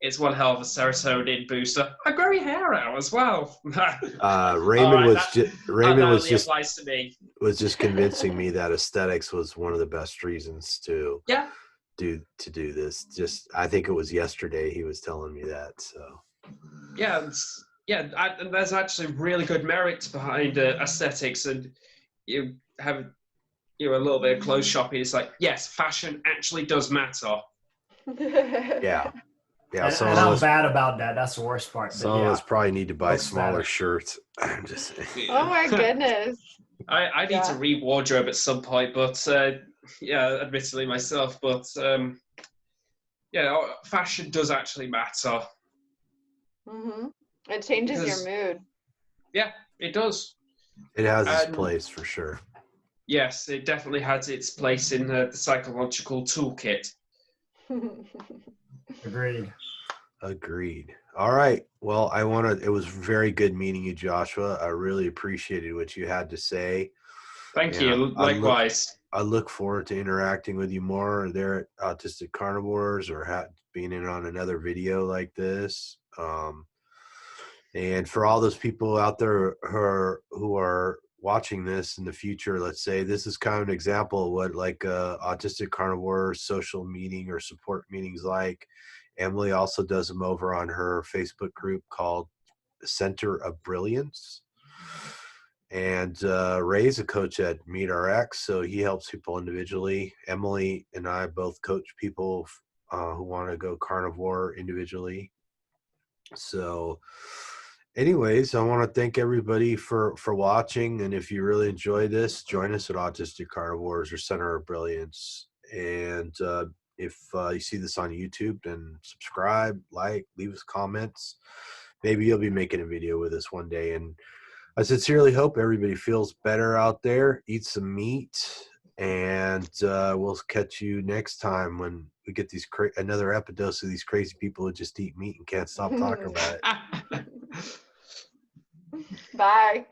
Speaker 1: it's one hell of a serotonin booster. I grow your hair out as well.
Speaker 2: Raymond
Speaker 1: applies to me.
Speaker 2: was just convincing me that aesthetics was one of the best reasons to do this. Just I think it was yesterday he was telling me that. So
Speaker 1: and there's actually really good merit behind aesthetics, and you have a little bit of clothes shopping. It's like, yes, fashion actually does matter.
Speaker 2: yeah.
Speaker 5: And I'm bad about that. That's the worst part.
Speaker 2: Some of us probably need to buy smaller shirts. I'm just saying.
Speaker 3: Oh my goodness.
Speaker 1: I need to re-wardrobe at some point, but admittedly myself, but fashion does actually matter.
Speaker 3: Mm-hmm. It changes your mood.
Speaker 1: Yeah, it does.
Speaker 2: It has its place for sure.
Speaker 1: Yes, it definitely has its place in the psychological toolkit.
Speaker 2: Agreed. All right. Well, it was very good meeting you, Joshua. I really appreciated what you had to say.
Speaker 1: Thank you. Likewise.
Speaker 2: I look forward to interacting with you more there at Autistic Carnivores, or being in on another video like this. And for all those people out there who are watching this in the future, let's say this is kind of an example of what like Autistic Carnivore social meeting or support meetings like. Emily also does them over on her Facebook group called Center of Brilliance. And Ray's a coach at MeetRx, so he helps people individually. Emily and I both coach people who want to go carnivore individually. So anyways, I want to thank everybody for watching. And if you really enjoy this, join us at Autistic Carnivores or Center of Brilliance. And if you see this on YouTube, then subscribe, leave us comments. Maybe you'll be making a video with us one day. And I sincerely hope everybody feels better out there. Eat some meat. And we'll catch you next time when we get another epidose of these crazy people who just eat meat and can't stop talking about it.
Speaker 3: Bye.